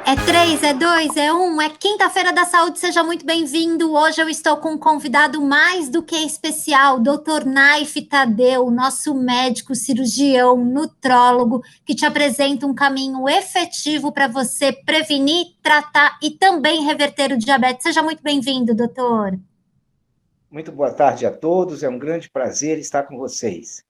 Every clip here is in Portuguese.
É três, é dois, é um, é quinta-feira da saúde, seja muito bem-vindo. Hoje eu estou com um convidado mais do que especial, Dr. Naif Tadeu, nosso médico, cirurgião, nutrólogo, que te apresenta um caminho efetivo para você prevenir, tratar e também reverter o diabetes. Seja muito bem-vindo, doutor. Muito boa tarde a todos, é um grande prazer estar com vocês.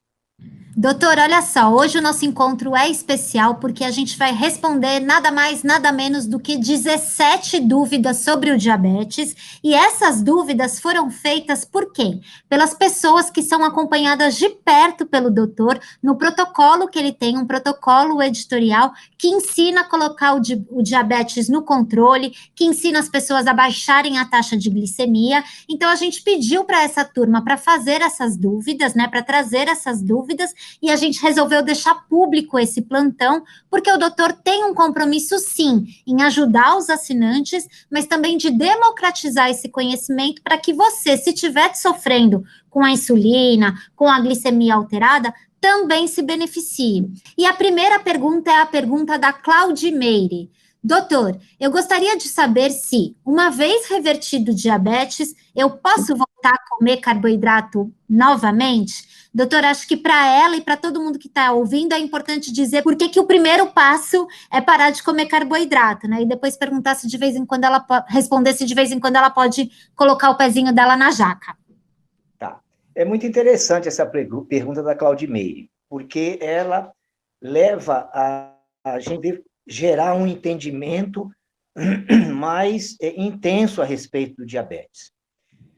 Doutor, olha só, hoje o nosso encontro é especial porque a gente vai responder nada mais, nada menos do que 17 dúvidas sobre o diabetes, e essas dúvidas foram feitas por quem? Pelas pessoas que são acompanhadas de perto pelo doutor no protocolo que ele tem, um protocolo editorial que ensina a colocar o diabetes no controle, que ensina as pessoas a baixarem a taxa de glicemia. Então a gente pediu para essa turma para fazer essas dúvidas, né, para trazer essas dúvidas, e a gente resolveu deixar público esse plantão, porque o doutor tem um compromisso, sim, em ajudar os assinantes, mas também de democratizar esse conhecimento para que você, se estiver sofrendo com a insulina, com a glicemia alterada, também se beneficie. E a primeira pergunta é a pergunta da Claudimeire. Doutor, eu gostaria de saber se, uma vez revertido o diabetes, eu posso voltar a comer carboidrato novamente? Doutor, acho que para ela e para todo mundo que está ouvindo é importante dizer por que o primeiro passo é parar de comer carboidrato, né? E depois perguntar se de vez em quando ela responder se de vez em quando ela pode colocar o pezinho dela na jaca. Tá. É muito interessante essa pergunta da Claudimeire, porque ela leva a gente gerar um entendimento mais intenso a respeito do diabetes.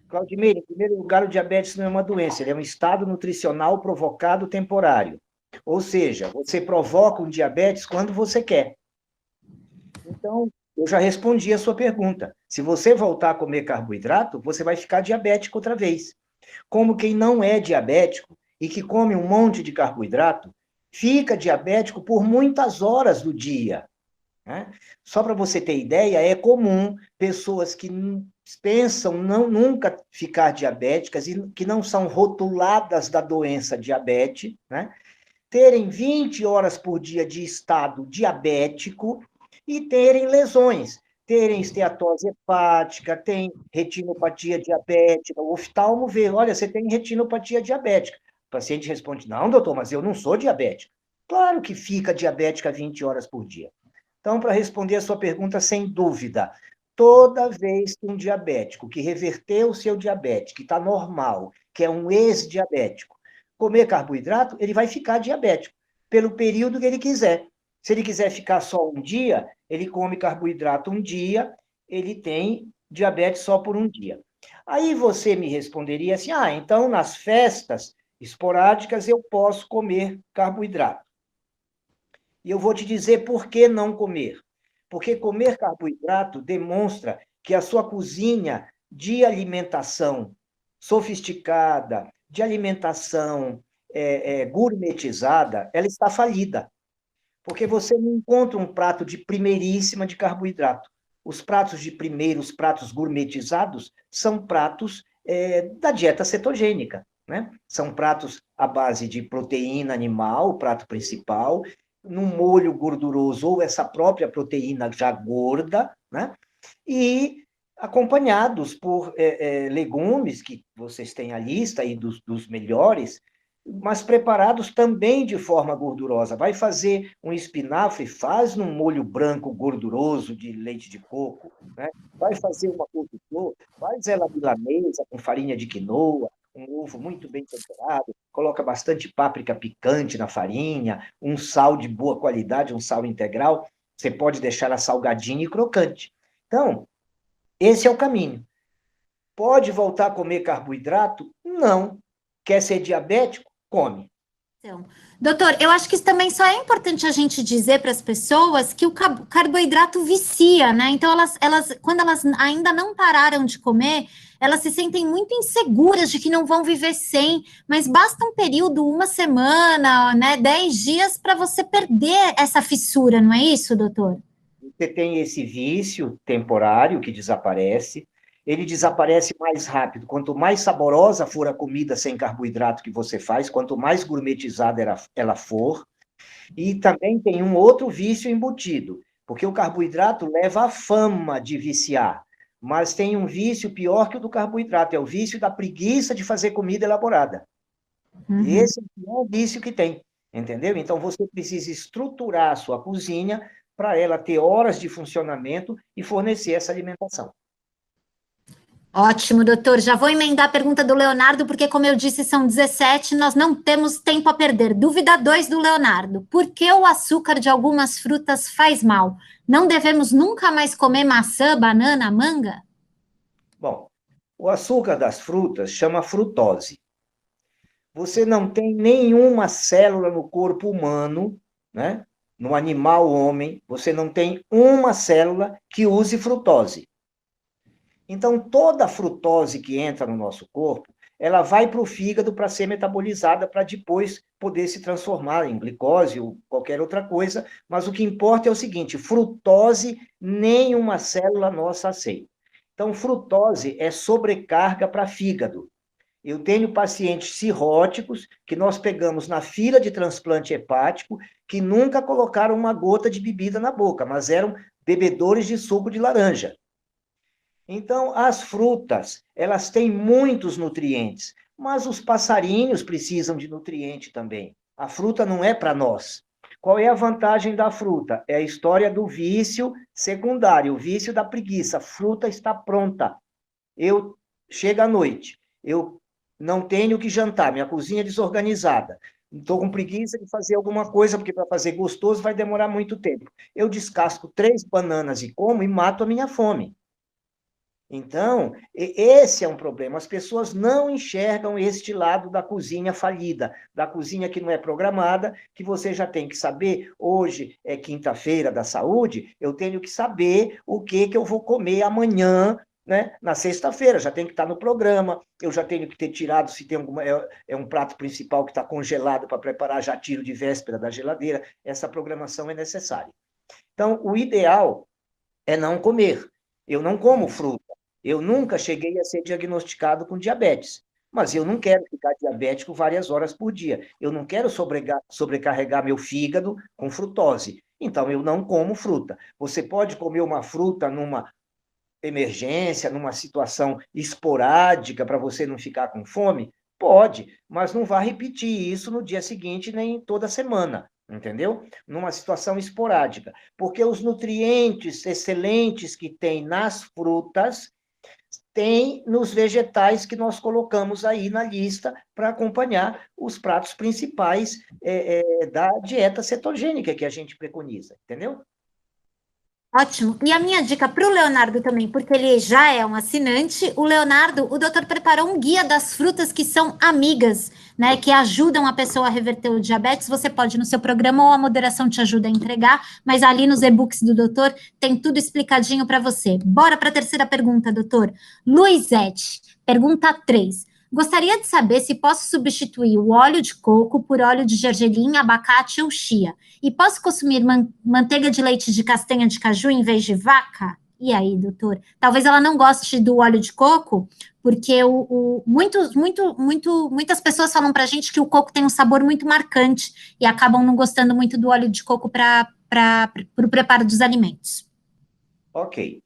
Claudimeire, em primeiro lugar, o diabetes não é uma doença, ele é um estado nutricional provocado temporário. Ou seja, você provoca um diabetes quando você quer. Então, eu já respondi a sua pergunta. Se você voltar a comer carboidrato, você vai ficar diabético outra vez. Como quem não é diabético e que come um monte de carboidrato, fica diabético por muitas horas do dia. Né? Só para você ter ideia, é comum pessoas que pensam nunca ficar diabéticas e que não são rotuladas da doença diabetes, né? Terem 20 horas por dia de estado diabético e terem lesões, terem esteatose hepática, tem retinopatia diabética. O oftalmo vê, olha, você tem retinopatia diabética. O paciente responde, não, doutor, mas eu não sou diabético. Claro que fica diabética 20 horas por dia. Então, para responder a sua pergunta, sem dúvida, toda vez que um diabético que reverteu o seu diabetes, que está normal, que é um ex-diabético, comer carboidrato, ele vai ficar diabético, pelo período que ele quiser. Se ele quiser ficar só um dia, ele come carboidrato um dia, ele tem diabetes só por um dia. Aí você me responderia assim, então nas festas esporádicas eu posso comer carboidrato. E eu vou te dizer por que não comer. Porque comer carboidrato demonstra que a sua cozinha de alimentação sofisticada, de alimentação gourmetizada, ela está falida. Porque você não encontra um prato de primeiríssima de carboidrato. Os pratos de primeiro, os pratos gourmetizados, são pratos da dieta cetogênica. Né? São pratos à base de proteína animal, o prato principal, num molho gorduroso ou essa própria proteína já gorda, né? E acompanhados por legumes, que vocês têm a lista aí dos melhores, mas preparados também de forma gordurosa. Vai fazer um espinafre, faz num molho branco gorduroso de leite de coco, né? Vai fazer uma couve-flor, faz ela milanesa com farinha de quinoa, um ovo muito bem temperado, coloca bastante páprica picante na farinha, um sal de boa qualidade, um sal integral, você pode deixar ela salgadinha e crocante. Então, esse é o caminho. Pode voltar a comer carboidrato? Não. Quer ser diabético? Come. Então, doutor, eu acho que isso também só é importante a gente dizer para as pessoas que o carboidrato vicia, né? Então, quando elas ainda não pararam de comer, elas se sentem muito inseguras de que não vão viver sem, mas basta um período, uma semana, né, 10 dias para você perder essa fissura, não é isso, doutor? Você tem esse vício temporário que desaparece, ele desaparece mais rápido. Quanto mais saborosa for a comida sem carboidrato que você faz, quanto mais gourmetizada ela for, e também tem um outro vício embutido. Porque o carboidrato leva a fama de viciar, mas tem um vício pior que o do carboidrato, é o vício da preguiça de fazer comida elaborada. E Uhum. esse é o pior vício que tem, entendeu? Então, você precisa estruturar a sua cozinha para ela ter horas de funcionamento e fornecer essa alimentação. Ótimo, doutor. Já vou emendar a pergunta do Leonardo, porque, como eu disse, são 17, nós não temos tempo a perder. Dúvida 2 do Leonardo. Por que o açúcar de algumas frutas faz mal? Não devemos nunca mais comer maçã, banana, manga? Bom, o açúcar das frutas chama frutose. Você não tem nenhuma célula no corpo humano, né? No animal homem, você não tem uma célula que use frutose. Então, toda a frutose que entra no nosso corpo, ela vai para o fígado para ser metabolizada, para depois poder se transformar em glicose ou qualquer outra coisa, mas o que importa é o seguinte, frutose nenhuma célula nossa aceita. Então, frutose é sobrecarga para fígado. Eu tenho pacientes cirróticos que nós pegamos na fila de transplante hepático que nunca colocaram uma gota de bebida na boca, mas eram bebedores de suco de laranja. Então, as frutas, elas têm muitos nutrientes, mas os passarinhos precisam de nutriente também. A fruta não é para nós. Qual é a vantagem da fruta? É a história do vício secundário, o vício da preguiça. A fruta está pronta. Eu chego à noite, eu não tenho o que jantar, minha cozinha é desorganizada. Estou com preguiça de fazer alguma coisa, porque para fazer gostoso vai demorar muito tempo. Eu descasco 3 bananas e como e mato a minha fome. Então, esse é um problema. As pessoas não enxergam este lado da cozinha falida, da cozinha que não é programada, que você já tem que saber. Hoje é quinta-feira da saúde, eu tenho que saber o que eu vou comer amanhã, né? Na sexta-feira, já tem que estar no programa, eu já tenho que ter tirado, se tem alguma. É um prato principal que está congelado para preparar, já tiro de véspera da geladeira. Essa programação é necessária. Então, o ideal é não comer. Eu não como fruta. Eu nunca cheguei a ser diagnosticado com diabetes, mas eu não quero ficar diabético várias horas por dia. Eu não quero sobrecarregar meu fígado com frutose. Então, eu não como fruta. Você pode comer uma fruta numa emergência, numa situação esporádica para você não ficar com fome? Pode, mas não vá repetir isso no dia seguinte nem toda semana, entendeu? Numa situação esporádica, porque os nutrientes excelentes que tem nas frutas tem nos vegetais que nós colocamos aí na lista para acompanhar os pratos principais da dieta cetogênica que a gente preconiza, entendeu? Ótimo. E a minha dica para o Leonardo também, porque ele já é um assinante, o Leonardo, o doutor preparou um guia das frutas que são amigas, né, que ajudam a pessoa a reverter o diabetes. Você pode no seu programa ou a moderação te ajuda a entregar, mas ali nos e-books do doutor tem tudo explicadinho para você. Bora para a terceira pergunta, doutor. Luizete, pergunta 3. Gostaria de saber se posso substituir o óleo de coco por óleo de gergelim, abacate ou chia. E posso consumir manteiga de leite de castanha de caju em vez de vaca? E aí, doutor? Talvez ela não goste do óleo de coco, porque muitas pessoas falam para a gente que o coco tem um sabor muito marcante e acabam não gostando muito do óleo de coco para o preparo dos alimentos. Ok.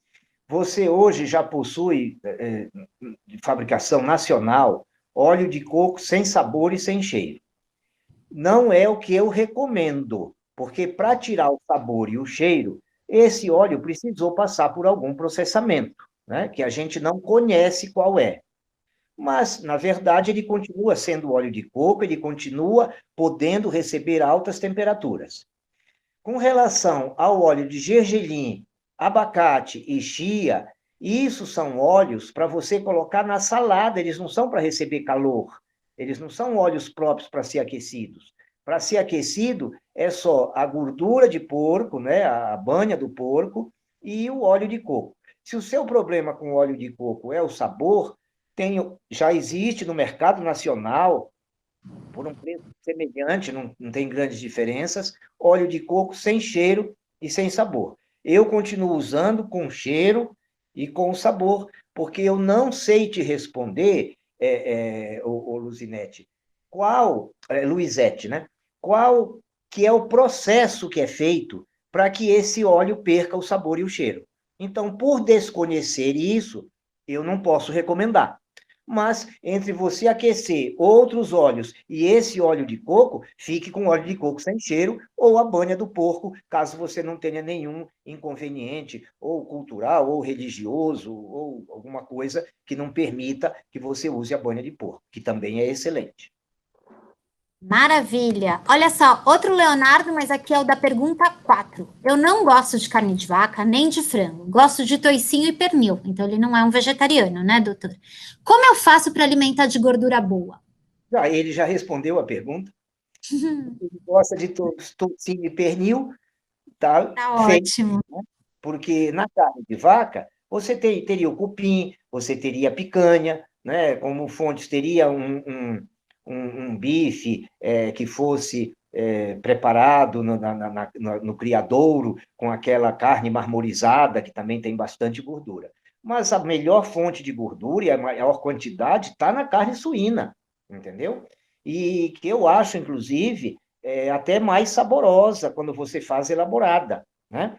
Você hoje já possui, de fabricação nacional, óleo de coco sem sabor e sem cheiro. Não é o que eu recomendo, porque para tirar o sabor e o cheiro, esse óleo precisou passar por algum processamento, né, que a gente não conhece qual é. Mas, na verdade, ele continua sendo óleo de coco, ele continua podendo receber altas temperaturas. Com relação ao óleo de gergelim, abacate e chia, isso são óleos para você colocar na salada, eles não são para receber calor, eles não são óleos próprios para ser aquecidos. Para ser aquecido é só a gordura de porco, né, a banha do porco e o óleo de coco. Se o seu problema com o óleo de coco é o sabor, já existe no mercado nacional por um preço semelhante, não tem grandes diferenças, óleo de coco sem cheiro e sem sabor. Eu continuo usando com cheiro e com sabor, porque eu não sei te responder, Luzinete, Luizete, né? Qual que é o processo que é feito para que esse óleo perca o sabor e o cheiro. Então, por desconhecer isso, eu não posso recomendar. Mas, entre você aquecer outros óleos e esse óleo de coco, fique com óleo de coco sem cheiro ou a banha do porco, caso você não tenha nenhum inconveniente, ou cultural, ou religioso, ou alguma coisa que não permita que você use a banha de porco, que também é excelente. Maravilha. Olha só, outro Leonardo, mas aqui é o da pergunta 4. Eu não gosto de carne de vaca nem de frango. Gosto de toicinho e pernil. Então, ele não é um vegetariano, né, doutor? Como eu faço para alimentar de gordura boa? Ele já respondeu a pergunta. Ele gosta de toucinho e pernil, tá Tá feito, ótimo. né? Porque na carne de vaca, você teria o cupim, você teria a picanha, né? Como fontes, teria um bife que fosse preparado no criadouro, com aquela carne marmorizada, que também tem bastante gordura. Mas a melhor fonte de gordura e a maior quantidade está na carne suína, entendeu? E que eu acho, inclusive, até mais saborosa quando você faz elaborada, né?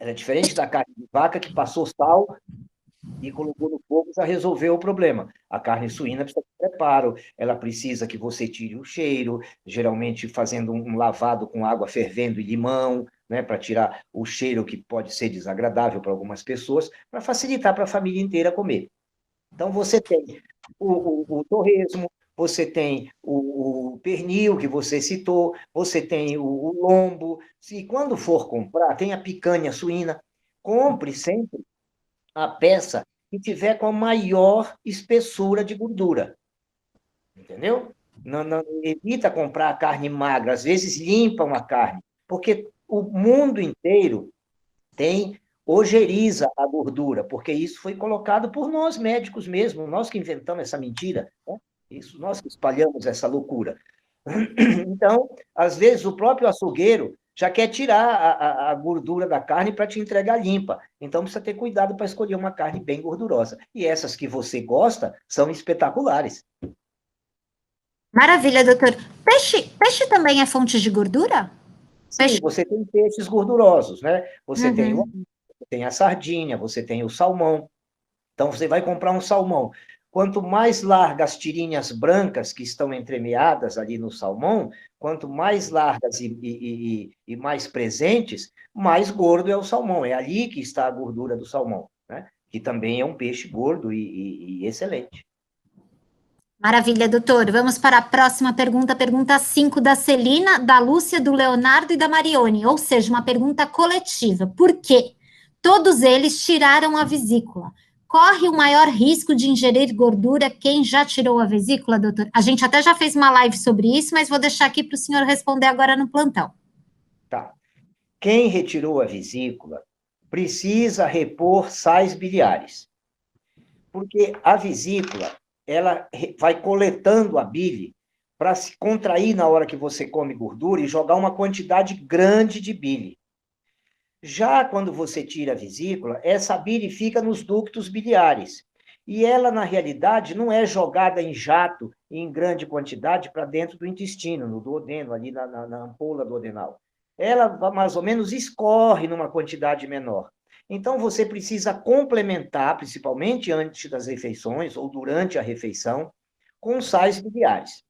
É diferente da carne de vaca que passou sal e colocou no fogo, já resolveu o problema. A carne suína precisa de preparo, ela precisa que você tire o cheiro, geralmente fazendo um lavado com água fervendo e limão, né, para tirar o cheiro que pode ser desagradável para algumas pessoas, para facilitar para a família inteira comer. Então, você tem o torresmo, você tem o pernil, que você citou, você tem o lombo. Se quando for comprar, tem a picanha suína. Compre sempre a peça que tiver com a maior espessura de gordura, entendeu? Não, evita comprar a carne magra, às vezes limpam a carne, porque o mundo inteiro tem ojeriza a gordura, porque isso foi colocado por nós médicos mesmo, nós que inventamos essa mentira, né? Isso, nós que espalhamos essa loucura. Então, às vezes, o próprio açougueiro já quer tirar a gordura da carne para te entregar limpa. Então, precisa ter cuidado para escolher uma carne bem gordurosa. E essas que você gosta são espetaculares. Maravilha, doutor. Peixe também é fonte de gordura? Sim, Peixe. você tem peixes gordurosos, né? Você tem Uhum. você tem a sardinha, você tem o salmão. Então, você vai comprar um salmão. Quanto mais largas as tirinhas brancas que estão entremeadas ali no salmão, quanto mais largas e mais presentes, mais gordo é o salmão. É ali que está a gordura do salmão, né? Que também é um peixe gordo e excelente. Maravilha, doutor. Vamos para a próxima pergunta, pergunta 5 da Celina, da Lúcia, do Leonardo e da Marione, ou seja, uma pergunta coletiva. Por quê? Todos eles tiraram a vesícula. Corre o maior risco de ingerir gordura quem já tirou a vesícula, doutor? A gente até já fez uma live sobre isso, mas vou deixar aqui para o senhor responder agora no plantão. Tá. Quem retirou a vesícula precisa repor sais biliares, porque a vesícula ela vai coletando a bile para se contrair na hora que você come gordura e jogar uma quantidade grande de bile. Já quando você tira a vesícula, essa bile fica nos ductos biliares. E ela, na realidade, não é jogada em jato, em grande quantidade, para dentro do intestino, no duodeno, ali na ampola duodenal. Ela, mais ou menos, escorre numa quantidade menor. Então, você precisa complementar, principalmente antes das refeições ou durante a refeição, com sais biliares.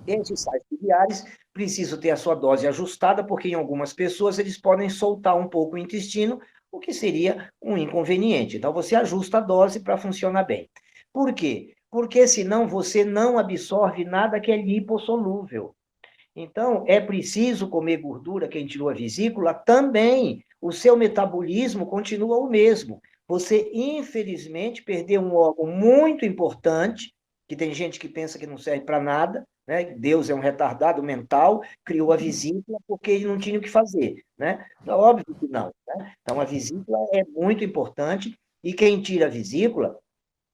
Esses sais biliares precisam ter a sua dose ajustada, porque em algumas pessoas eles podem soltar um pouco o intestino, o que seria um inconveniente. Então, você ajusta a dose para funcionar bem. Por quê? Porque senão você não absorve nada que é lipossolúvel. Então, é preciso comer gordura, quem tirou a vesícula, também. O seu metabolismo continua o mesmo. Você, infelizmente, perdeu um órgão muito importante, que tem gente que pensa que não serve para nada, né? Deus é um retardado mental, criou a vesícula porque ele não tinha o que fazer, né? Então, óbvio que não, né? Então, a vesícula é muito importante, e quem tira a vesícula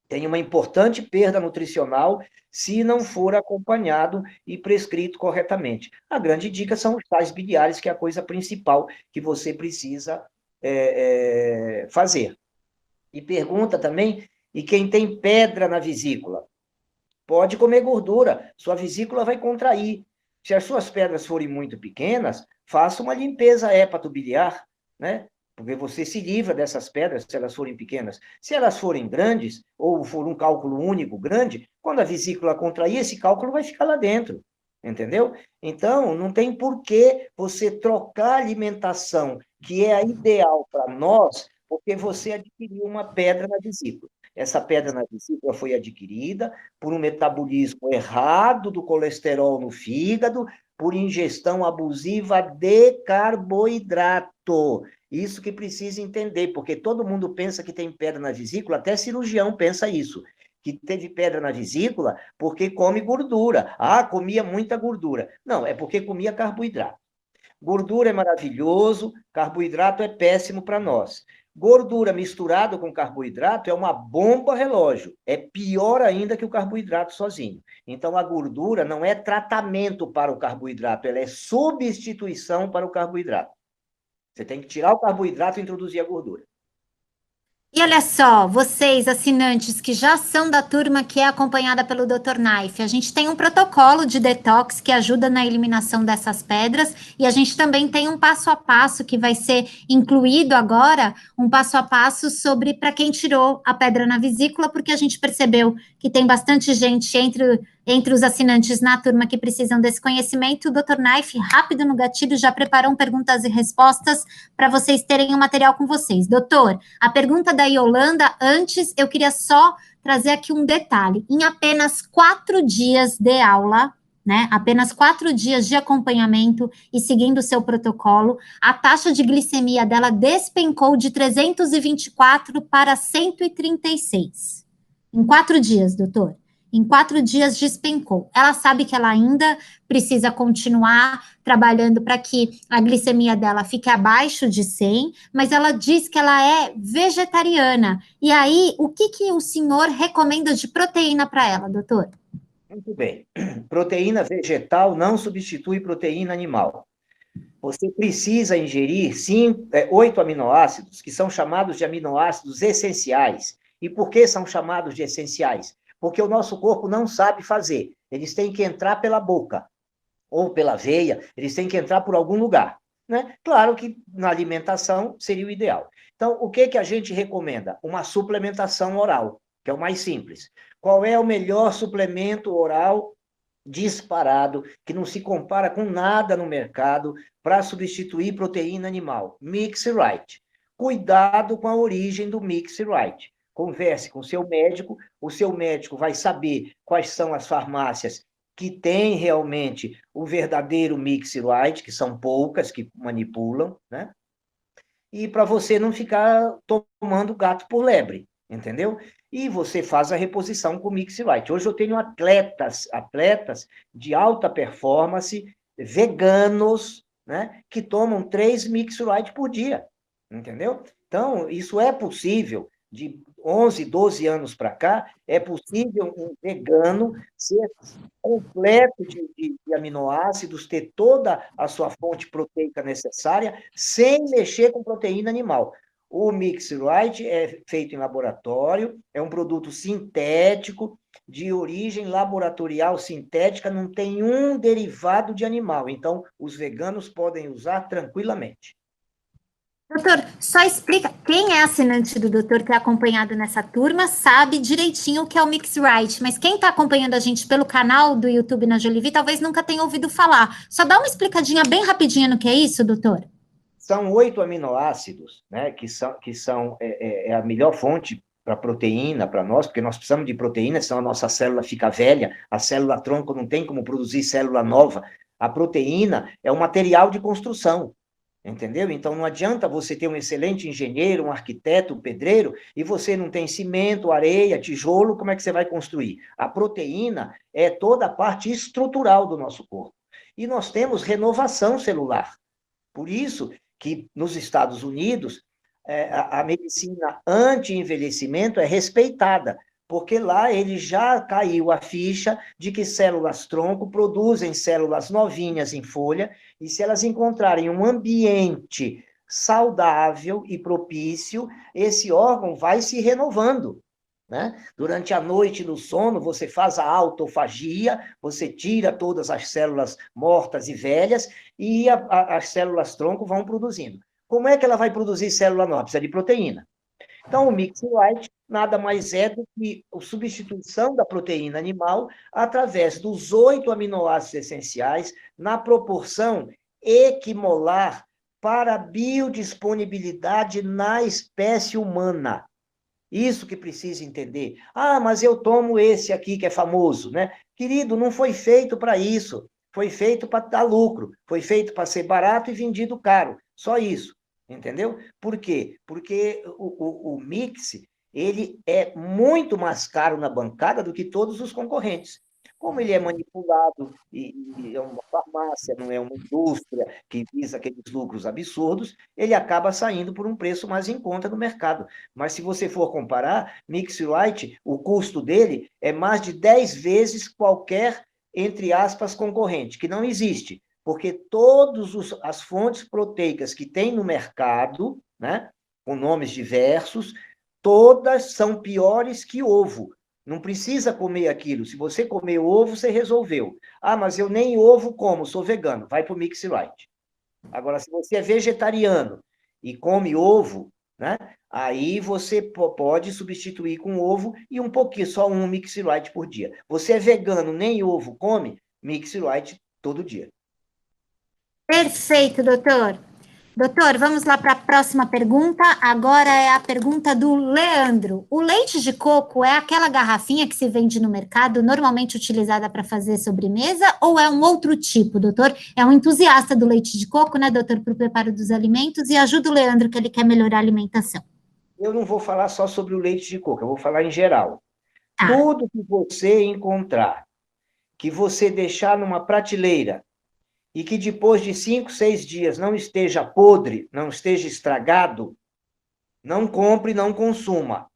tem uma importante perda nutricional se não for acompanhado e prescrito corretamente. A grande dica são os sais biliares, que é a coisa principal que você precisa fazer. E pergunta também, e quem tem pedra na vesícula? Pode comer gordura, sua vesícula vai contrair. Se as suas pedras forem muito pequenas, faça uma limpeza hepatobiliar, né? Porque você se livra dessas pedras se elas forem pequenas. Se elas forem grandes, ou for um cálculo único grande, quando a vesícula contrair, esse cálculo vai ficar lá dentro, entendeu? Então, não tem por que você trocar a alimentação, que é a ideal para nós, porque você adquiriu uma pedra na vesícula. Essa pedra na vesícula foi adquirida por um metabolismo errado do colesterol no fígado, por ingestão abusiva de carboidrato. Isso que precisa entender, porque todo mundo pensa que tem pedra na vesícula, até cirurgião pensa isso, que teve pedra na vesícula porque come gordura. Ah, comia muita gordura. Não, é porque comia carboidrato. Gordura é maravilhoso, carboidrato é péssimo para nós. Gordura misturada com carboidrato é uma bomba relógio. É pior ainda que o carboidrato sozinho. Então, a gordura não é tratamento para o carboidrato, ela é substituição para o carboidrato. Você tem que tirar o carboidrato e introduzir a gordura. E olha só, vocês, assinantes que já são da turma que é acompanhada pelo Dr. Knife, a gente tem um protocolo de detox que ajuda na eliminação dessas pedras e a gente também tem um passo a passo que vai ser incluído agora, um passo a passo sobre para quem tirou a pedra na vesícula, porque a gente percebeu que tem bastante gente entre os assinantes na turma que precisam desse conhecimento. O Dr. Knife, rápido no gatilho, já preparou perguntas e respostas para vocês terem o material com vocês. Doutor, a pergunta da Yolanda, antes eu queria só trazer aqui um detalhe. Em apenas 4 dias de aula, né, apenas 4 dias de acompanhamento e seguindo o seu protocolo, a taxa de glicemia dela despencou de 324 para 136. Em 4 dias, doutor. Em 4 dias despencou. Ela sabe que ela ainda precisa continuar trabalhando para que a glicemia dela fique abaixo de 100, mas ela diz que ela é vegetariana. E aí, o que o senhor recomenda de proteína para ela, doutor? Muito bem. Proteína vegetal não substitui proteína animal. Você precisa ingerir 8 aminoácidos, que são chamados de aminoácidos essenciais. E por que são chamados de essenciais? Porque o nosso corpo não sabe fazer. Eles têm que entrar pela boca ou pela veia, eles têm que entrar por algum lugar, né? Claro que na alimentação seria o ideal. Então, o que a gente recomenda? Uma suplementação oral, que é o mais simples. Qual é o melhor suplemento oral disparado, que não se compara com nada no mercado, para substituir proteína animal? Mix Right. Cuidado com a origem do Mix Right. Converse com o seu médico vai saber quais são as farmácias que têm realmente o verdadeiro Mix Right, que são poucas que manipulam, né? E para você não ficar tomando gato por lebre, entendeu? E você faz a reposição com o Mix Right. Hoje eu tenho atletas de alta performance, veganos, né, que tomam 3 Mix Right por dia, entendeu? Então, isso é possível. De 11, 12 anos para cá, é possível um vegano ser completo de aminoácidos, ter toda a sua fonte proteica necessária, sem mexer com proteína animal. O Mix Right é feito em laboratório, é um produto sintético, de origem laboratorial sintética, não tem um derivado de animal. Então, os veganos podem usar tranquilamente. Doutor, só explica, quem é assinante do doutor que é acompanhado nessa turma sabe direitinho o que é o Mix Right, mas quem está acompanhando a gente pelo canal do YouTube na Jolivi talvez nunca tenha ouvido falar. Só dá uma explicadinha bem rapidinha no que é isso, doutor? São 8 aminoácidos, né, que são a melhor fonte para proteína, para nós, porque nós precisamos de proteína, senão a nossa célula fica velha, a célula tronco não tem como produzir célula nova. A proteína é um material de construção, entendeu? Então, não adianta você ter um excelente engenheiro, um arquiteto, um pedreiro, e você não tem cimento, areia, tijolo, como é que você vai construir? A proteína é toda a parte estrutural do nosso corpo. E nós temos renovação celular. Por isso que nos Estados Unidos, a medicina anti-envelhecimento é respeitada, porque lá ele já caiu a ficha de que células-tronco produzem células novinhas em folha, e se elas encontrarem um ambiente saudável e propício, esse órgão vai se renovando. né? Durante a noite, no sono, você faz a autofagia, você tira todas as células mortas e velhas e as células-tronco vão produzindo. Como é que ela vai produzir célula nova? Precisa de proteína. Então, o Mix Light nada mais é do que a substituição da proteína animal através dos 8 aminoácidos essenciais na proporção equimolar para biodisponibilidade na espécie humana. Isso que precisa entender. Ah, mas eu tomo esse aqui que é famoso, né? Querido, não foi feito para isso. Foi feito para dar lucro. Foi feito para ser barato e vendido caro. Só isso. Entendeu? Por quê? Porque o mix, ele é muito mais caro na bancada do que todos os concorrentes. Como ele é manipulado e é uma farmácia, não é uma indústria que visa aqueles lucros absurdos, ele acaba saindo por um preço mais em conta no mercado. Mas se você for comparar, Mix Light, o custo dele é mais de 10 vezes qualquer, entre aspas, concorrente, que não existe, porque todas as fontes proteicas que tem no mercado, né, com nomes diversos, todas são piores que ovo. Não precisa comer aquilo. Se você comer ovo, você resolveu. Ah, mas eu nem ovo como, sou vegano. Vai para o Mix Light. Agora, se você é vegetariano e come ovo, né? Aí você pode substituir com ovo e um pouquinho, só um Mix Light por dia. Você é vegano, nem ovo come, Mix Light todo dia. Perfeito, doutor. Doutor, vamos lá para a próxima pergunta. Agora é a pergunta do Leandro. O leite de coco é aquela garrafinha que se vende no mercado, normalmente utilizada para fazer sobremesa, ou é um outro tipo, doutor? É um entusiasta do leite de coco, né, doutor, para o preparo dos alimentos, e ajuda o Leandro, que ele quer melhorar a alimentação. Eu não vou falar só sobre o leite de coco, eu vou falar em geral. Tá. Tudo que você encontrar, que você deixar numa prateleira, e que depois de 5, 6 dias não esteja podre, não esteja estragado, não compre, não consuma,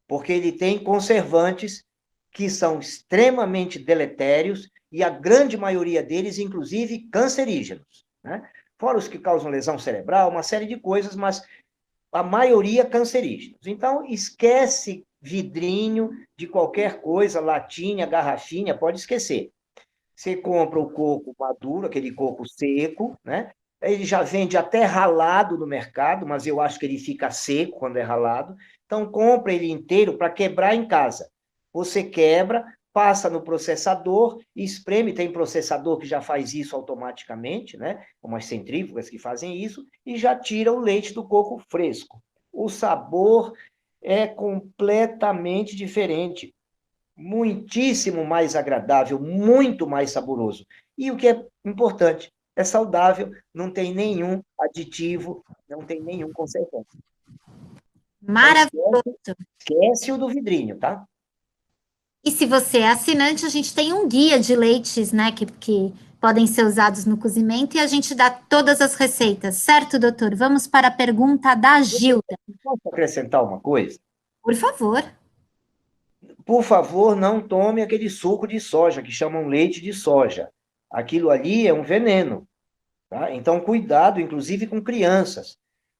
porque ele tem conservantes que são extremamente deletérios e a grande maioria deles, inclusive, cancerígenos, né? Fora os que causam lesão cerebral, uma série de coisas, mas a maioria cancerígenos. Então, esquece vidrinho de qualquer coisa, latinha, garrafinha, pode esquecer. Você compra o coco maduro, aquele coco seco, né? Ele já vende até ralado no mercado, mas eu acho que ele fica seco quando é ralado. Então, compra ele inteiro para quebrar em casa. Você quebra, passa no processador, espreme, tem processador que já faz isso automaticamente, né? Como as centrífugas que fazem isso, e já tira o leite do coco fresco. O sabor é completamente diferente, muitíssimo mais agradável, muito mais saboroso. E o que é importante, é saudável, não tem nenhum aditivo, não tem nenhum conservante. Maravilhoso. Então, esquece o do vidrinho, tá? E se você é assinante, a gente tem um guia de leites, né, que podem ser usados no cozimento e a gente dá todas as receitas, certo, doutor? Vamos para a pergunta da Gilda. Posso acrescentar uma coisa? Por favor. Por favor, não tome aquele suco de soja, que chamam leite de soja. Aquilo ali é um veneno, tá? Então, cuidado, inclusive com crianças,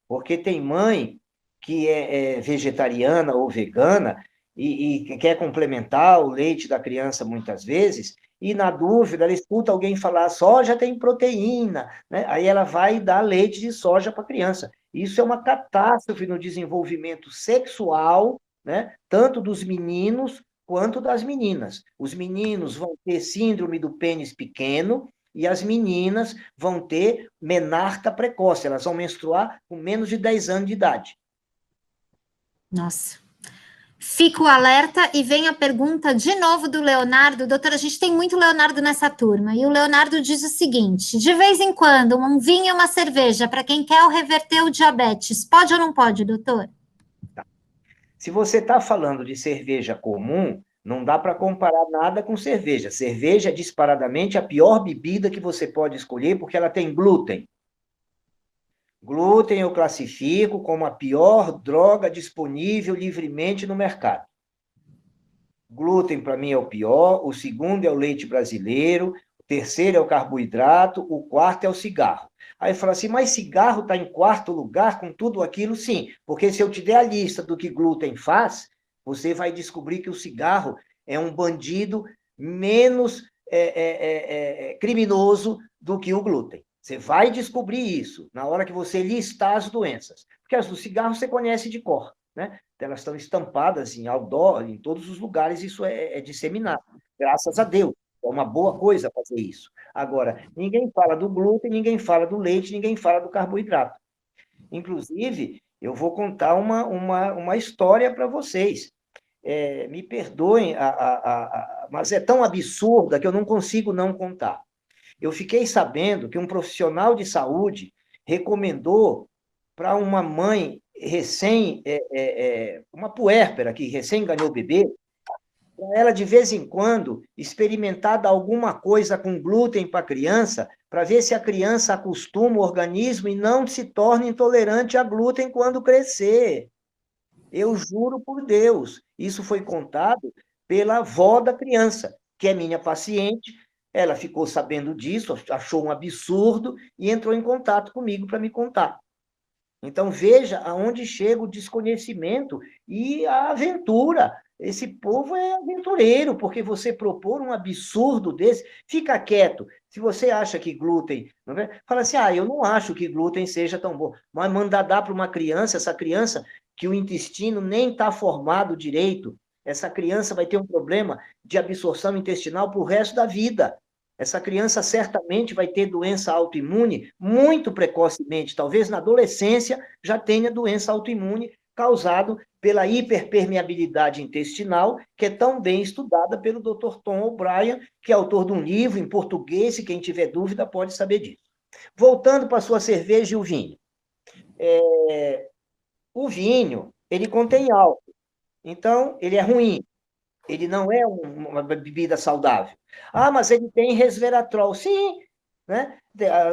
porque tem mãe que é vegetariana ou vegana e quer complementar o leite da criança muitas vezes, e na dúvida, ela escuta alguém falar soja tem proteína, né? Aí ela vai dar leite de soja para a criança. Isso é uma catástrofe no desenvolvimento sexual, né? Tanto dos meninos quanto das meninas. Os meninos vão ter síndrome do pênis pequeno, e as meninas vão ter menarca precoce, elas vão menstruar com menos de 10 anos de idade. Nossa. Fico alerta e vem a pergunta de novo do Leonardo. Doutora, a gente tem muito Leonardo nessa turma, e o Leonardo diz o seguinte: de vez em quando, um vinho e uma cerveja, para quem quer reverter o diabetes, pode ou não pode, doutor? Se você está falando de cerveja comum, não dá para comparar nada com cerveja. Cerveja é disparadamente a pior bebida que você pode escolher, porque ela tem glúten. Glúten eu classifico como a pior droga disponível livremente no mercado. Glúten, para mim, é o pior, o segundo é o leite brasileiro, o terceiro é o carboidrato, o quarto é o cigarro. Aí fala assim, mas cigarro está em quarto lugar com tudo aquilo? Sim, porque se eu te der a lista do que glúten faz, você vai descobrir que o cigarro é um bandido menos criminoso do que o glúten. Você vai descobrir isso na hora que você listar as doenças. Porque as do cigarro você conhece de cor, né? Elas estão estampadas em outdoor, em todos os lugares, isso é disseminado. Graças a Deus. É uma boa coisa fazer isso. Agora, ninguém fala do glúten, ninguém fala do leite, ninguém fala do carboidrato. Inclusive, eu vou contar uma história para vocês. Me perdoem, mas é tão absurda que eu não consigo não contar. Eu fiquei sabendo que um profissional de saúde recomendou para uma mãe uma puérpera que recém ganhou o bebê, para ela, de vez em quando, experimentar dar alguma coisa com glúten para a criança, para ver se a criança acostuma o organismo e não se torna intolerante a glúten quando crescer. Eu juro por Deus, isso foi contado pela avó da criança, que é minha paciente. Ela ficou sabendo disso, achou um absurdo e entrou em contato comigo para me contar. Então, veja aonde chega o desconhecimento e a aventura. Esse povo é aventureiro, porque você propor um absurdo desse, fica quieto. Se você acha que glúten, não é? Fala assim, eu não acho que glúten seja tão bom. Mas mandar dar para uma criança, essa criança que o intestino nem está formado direito, essa criança vai ter um problema de absorção intestinal para o resto da vida. Essa criança certamente vai ter doença autoimune muito precocemente, talvez na adolescência já tenha doença autoimune causado pela hiperpermeabilidade intestinal, que é tão bem estudada pelo Dr. Tom O'Brien, que é autor de um livro em português, e quem tiver dúvida pode saber disso. Voltando para a sua cerveja e o vinho. O vinho, ele contém álcool, então ele é ruim. Ele não é uma bebida saudável. Mas ele tem resveratrol. Sim, né?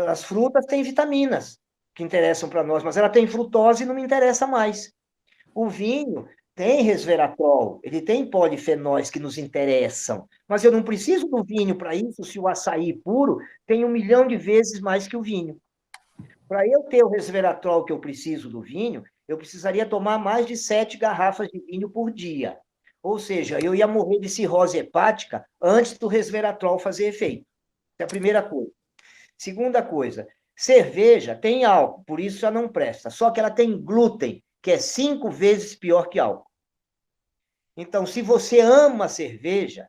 As frutas têm vitaminas que interessam para nós, mas ela tem frutose e não me interessa mais. O vinho tem resveratrol, ele tem polifenóis que nos interessam, mas eu não preciso do vinho para isso se o açaí puro tem 1 milhão de vezes mais que o vinho. Para eu ter o resveratrol que eu preciso do vinho, eu precisaria tomar mais de 7 garrafas de vinho por dia. Ou seja, eu ia morrer de cirrose hepática antes do resveratrol fazer efeito. Essa é a primeira coisa. Segunda coisa, cerveja tem álcool, por isso já não presta. Só que ela tem glúten, que é 5 vezes pior que álcool. Então, se você ama cerveja,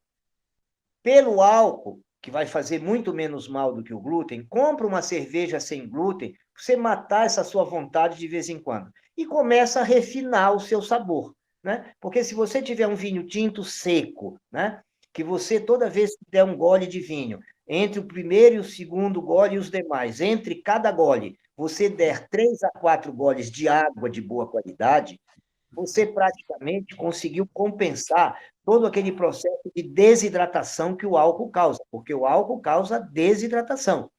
pelo álcool, que vai fazer muito menos mal do que o glúten, compra uma cerveja sem glúten, para você matar essa sua vontade de vez em quando. E começa a refinar o seu sabor. Né? Porque se você tiver um vinho tinto seco, né? Que você, toda vez que der um gole de vinho, entre o primeiro e o segundo gole e os demais, entre cada gole, você der 3 a 4 goles de água de boa qualidade, você praticamente conseguiu compensar todo aquele processo de desidratação que o álcool causa, porque o álcool causa desidratação.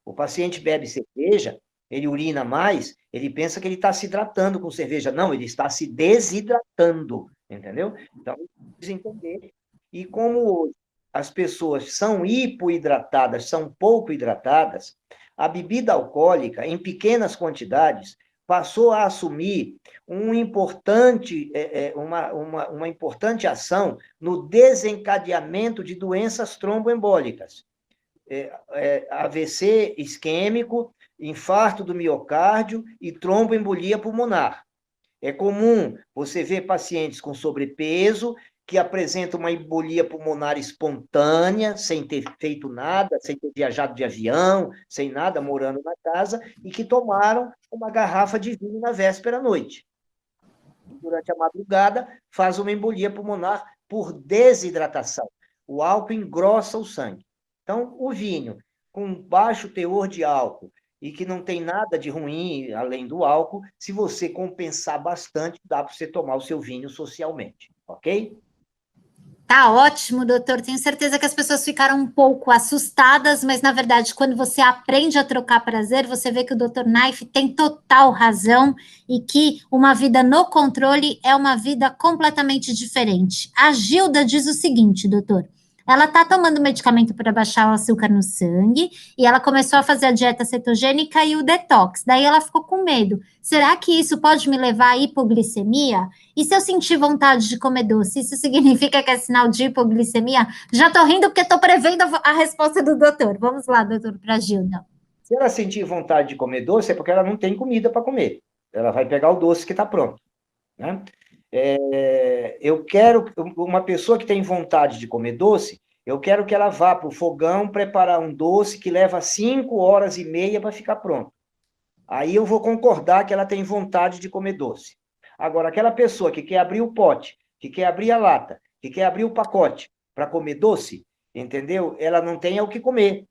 O paciente bebe cerveja, ele urina mais, ele pensa que ele está se hidratando com cerveja. Não, ele está se desidratando, entendeu? Então, precisa entender. E como hoje as pessoas são hipoidratadas, são pouco hidratadas, a bebida alcoólica, em pequenas quantidades, passou a assumir uma importante ação no desencadeamento de doenças tromboembólicas. AVC isquêmico, infarto do miocárdio e tromboembolia pulmonar. É comum você ver pacientes com sobrepeso que apresentam uma embolia pulmonar espontânea, sem ter feito nada, sem ter viajado de avião, sem nada, morando na casa, e que tomaram uma garrafa de vinho na véspera à noite. Durante a madrugada, faz uma embolia pulmonar por desidratação. O álcool engrossa o sangue. Então, o vinho, com baixo teor de álcool, e que não tem nada de ruim além do álcool, se você compensar bastante, dá para você tomar o seu vinho socialmente, ok? Tá ótimo, doutor. Tenho certeza que as pessoas ficaram um pouco assustadas, mas, na verdade, quando você aprende a trocar prazer, você vê que o doutor Naif tem total razão e que uma vida no controle é uma vida completamente diferente. A Gilda diz o seguinte, doutor: Ela está tomando medicamento para baixar o açúcar no sangue e ela começou a fazer a dieta cetogênica e o detox. Daí ela ficou com medo. Será que isso pode me levar à hipoglicemia? E se eu sentir vontade de comer doce, isso significa que é sinal de hipoglicemia? Já estou rindo porque estou prevendo a resposta do doutor. Vamos lá, doutor, para a Gilda. Se ela sentir vontade de comer doce, é porque ela não tem comida para comer. Ela vai pegar o doce que está pronto, né? Eu quero uma pessoa que tem vontade de comer doce, eu quero que ela vá para o fogão preparar um doce que leva 5 horas e meia para ficar pronto. Aí eu vou concordar que ela tem vontade de comer doce. Agora, aquela pessoa que quer abrir o pote, que quer abrir a lata, que quer abrir o pacote para comer doce, entendeu? Ela não tem o que comer.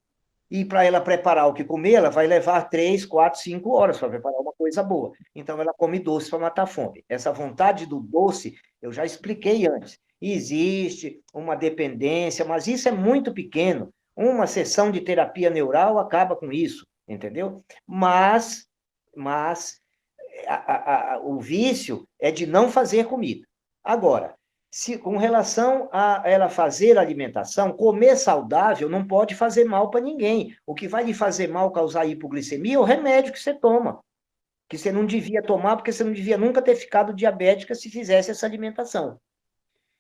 E para ela preparar o que comer, ela vai levar 3, 4, 5 horas para preparar uma coisa boa. Então, ela come doce para matar a fome. Essa vontade do doce, eu já expliquei antes. Existe uma dependência, mas isso é muito pequeno. Uma sessão de terapia neural acaba com isso, entendeu? Mas o vício é de não fazer comida. Agora, com relação a ela fazer alimentação, comer saudável não pode fazer mal para ninguém. O que vai lhe fazer mal, causar hipoglicemia, é o remédio que você toma, que você não devia tomar, porque você não devia nunca ter ficado diabética se fizesse essa alimentação.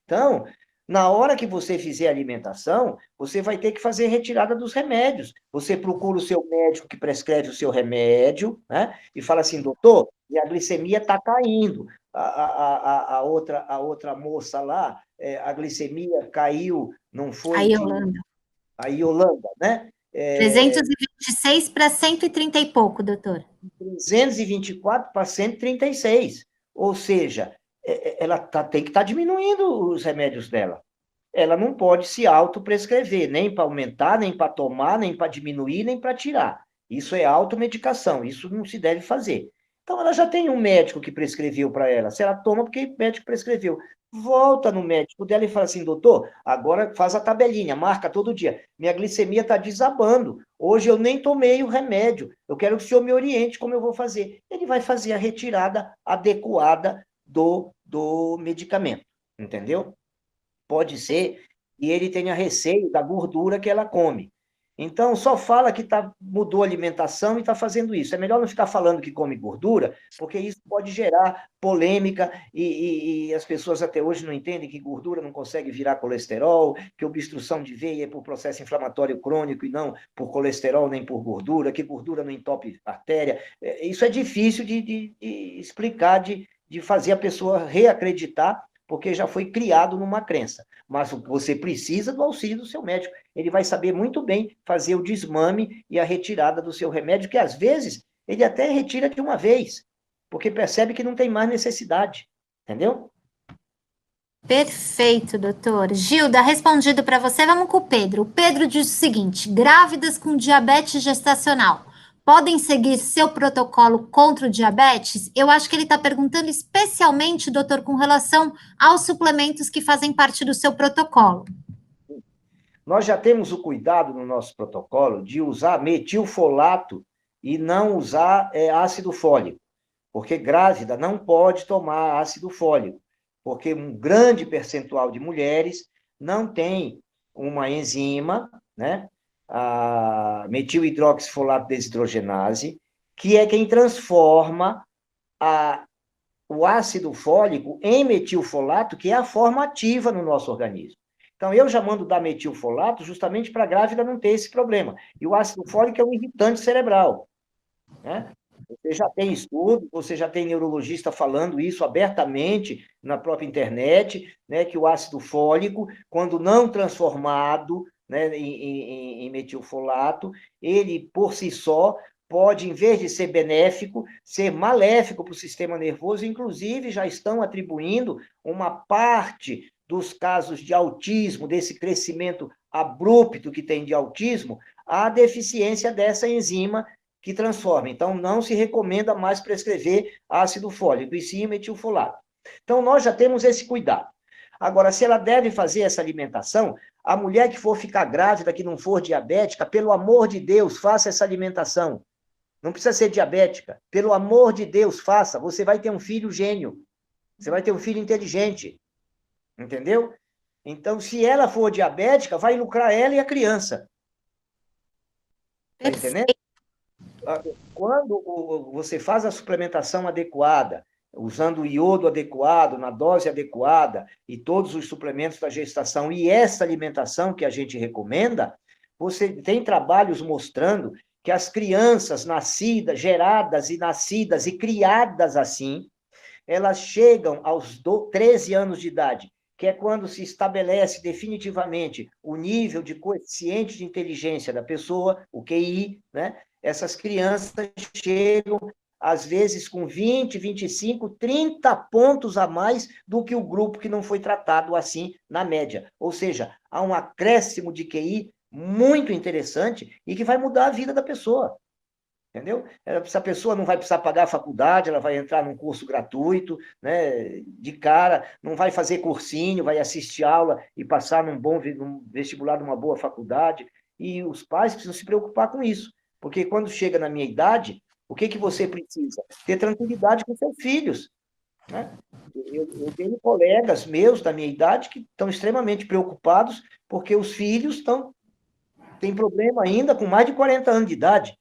Então, na hora que você fizer alimentação, você vai ter que fazer retirada dos remédios. Você procura o seu médico que prescreve o seu remédio, né? E fala assim, doutor, minha glicemia está caindo. A outra moça lá, a glicemia caiu, não foi Aí, de... Yolanda. A Yolanda, né? 326 para 130 e pouco, doutor. 324 para 136. Ou seja, ela tem que estar diminuindo os remédios dela. Ela não pode se autoprescrever, nem para aumentar, nem para tomar, nem para diminuir, nem para tirar. Isso é automedicação, isso não se deve fazer. Então, ela já tem um médico que prescreveu para ela. Se ela toma, porque o médico prescreveu. Volta no médico dela e fala assim, doutor, agora faz a tabelinha, marca todo dia. Minha glicemia está desabando. Hoje eu nem tomei o remédio. Eu quero que o senhor me oriente como eu vou fazer. Ele vai fazer a retirada adequada do medicamento, entendeu? Pode ser que ele tenha receio da gordura que ela come. Então, só fala que mudou a alimentação e está fazendo isso. É melhor não ficar falando que come gordura, porque isso pode gerar polêmica e as pessoas até hoje não entendem que gordura não consegue virar colesterol, que obstrução de veia é por processo inflamatório crônico e não por colesterol nem por gordura, que gordura não entope artéria. Isso é difícil de explicar, de fazer a pessoa reacreditar, porque já foi criado numa crença. Mas você precisa do auxílio do seu médico. Ele vai saber muito bem fazer o desmame e a retirada do seu remédio, que às vezes ele até retira de uma vez, porque percebe que não tem mais necessidade. Entendeu? Perfeito, doutor. Gilda, respondido para você, vamos com o Pedro. O Pedro diz o seguinte: grávidas com diabetes gestacional podem seguir seu protocolo contra o diabetes? Eu acho que ele está perguntando especialmente, doutor, com relação aos suplementos que fazem parte do seu protocolo. Nós já temos o cuidado no nosso protocolo de usar metilfolato e não usar ácido fólico, porque grávida não pode tomar ácido fólico, porque um grande percentual de mulheres não tem uma enzima, né, a metilhidroxifolato desidrogenase, que é quem transforma o ácido fólico em metilfolato, que é a forma ativa no nosso organismo. Então, eu já mando dar metilfolato justamente para a grávida não ter esse problema. E o ácido fólico é um irritante cerebral, né? Você já tem estudo, você já tem neurologista falando isso abertamente na própria internet, né, que o ácido fólico, quando não transformado, né, em metilfolato, ele, por si só, pode, em vez de ser benéfico, ser maléfico para o sistema nervoso. Inclusive, já estão atribuindo uma parte dos casos de autismo, desse crescimento abrupto que tem de autismo, à deficiência dessa enzima que transforma. Então, não se recomenda mais prescrever ácido fólico, e sim metilfolato. Então, nós já temos esse cuidado. Agora, se ela deve fazer essa alimentação, a mulher que for ficar grávida, que não for diabética, pelo amor de Deus, faça essa alimentação. Não precisa ser diabética. Pelo amor de Deus, faça. Você vai ter um filho gênio. Você vai ter um filho inteligente. Entendeu? Então, se ela for diabética, vai lucrar ela e a criança. Está entendendo? Perfeito. Quando você faz a suplementação adequada, usando o iodo adequado, na dose adequada, e todos os suplementos da gestação, e essa alimentação que a gente recomenda, você tem trabalhos mostrando que as crianças nascidas, geradas e nascidas e criadas assim, elas chegam aos 13 anos de idade, que é quando se estabelece definitivamente o nível de coeficiente de inteligência da pessoa, o QI, né? Essas crianças chegam, às vezes, com 20, 25, 30 pontos a mais do que o grupo que não foi tratado assim na média. Ou seja, há um acréscimo de QI muito interessante e que vai mudar a vida da pessoa. Entendeu? Essa pessoa não vai precisar pagar a faculdade, ela vai entrar num curso gratuito, né, de cara, não vai fazer cursinho, vai assistir aula e passar num vestibular de uma boa faculdade. E os pais precisam se preocupar com isso, porque quando chega na minha idade, o que você precisa? Ter tranquilidade com seus filhos. Né? Eu tenho colegas meus da minha idade que estão extremamente preocupados porque os filhos têm problema ainda com mais de 40 anos de idade.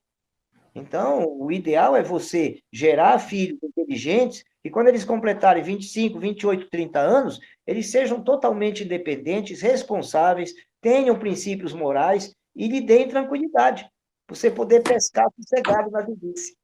Então, o ideal é você gerar filhos inteligentes e quando eles completarem 25, 28, 30 anos, eles sejam totalmente independentes, responsáveis, tenham princípios morais e lhe deem tranquilidade, para você poder pescar sossegado na velhice.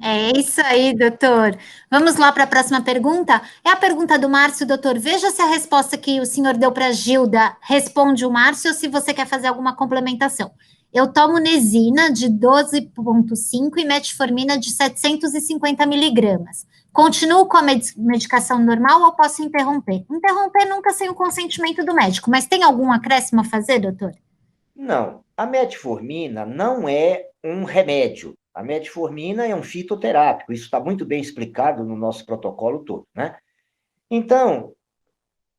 É isso aí, doutor. Vamos lá para a próxima pergunta. É a pergunta do Márcio, doutor. Veja se a resposta que o senhor deu para a Gilda responde o Márcio ou se você quer fazer alguma complementação. Eu tomo Nesina de 12,5 e metformina de 750 miligramas. Continuo com a medicação normal ou posso interromper? Interromper nunca sem o consentimento do médico, mas tem algum acréscimo a fazer, doutor? Não, a metformina não é um remédio. A metformina é um fitoterápico, isso está muito bem explicado no nosso protocolo todo, né? Então,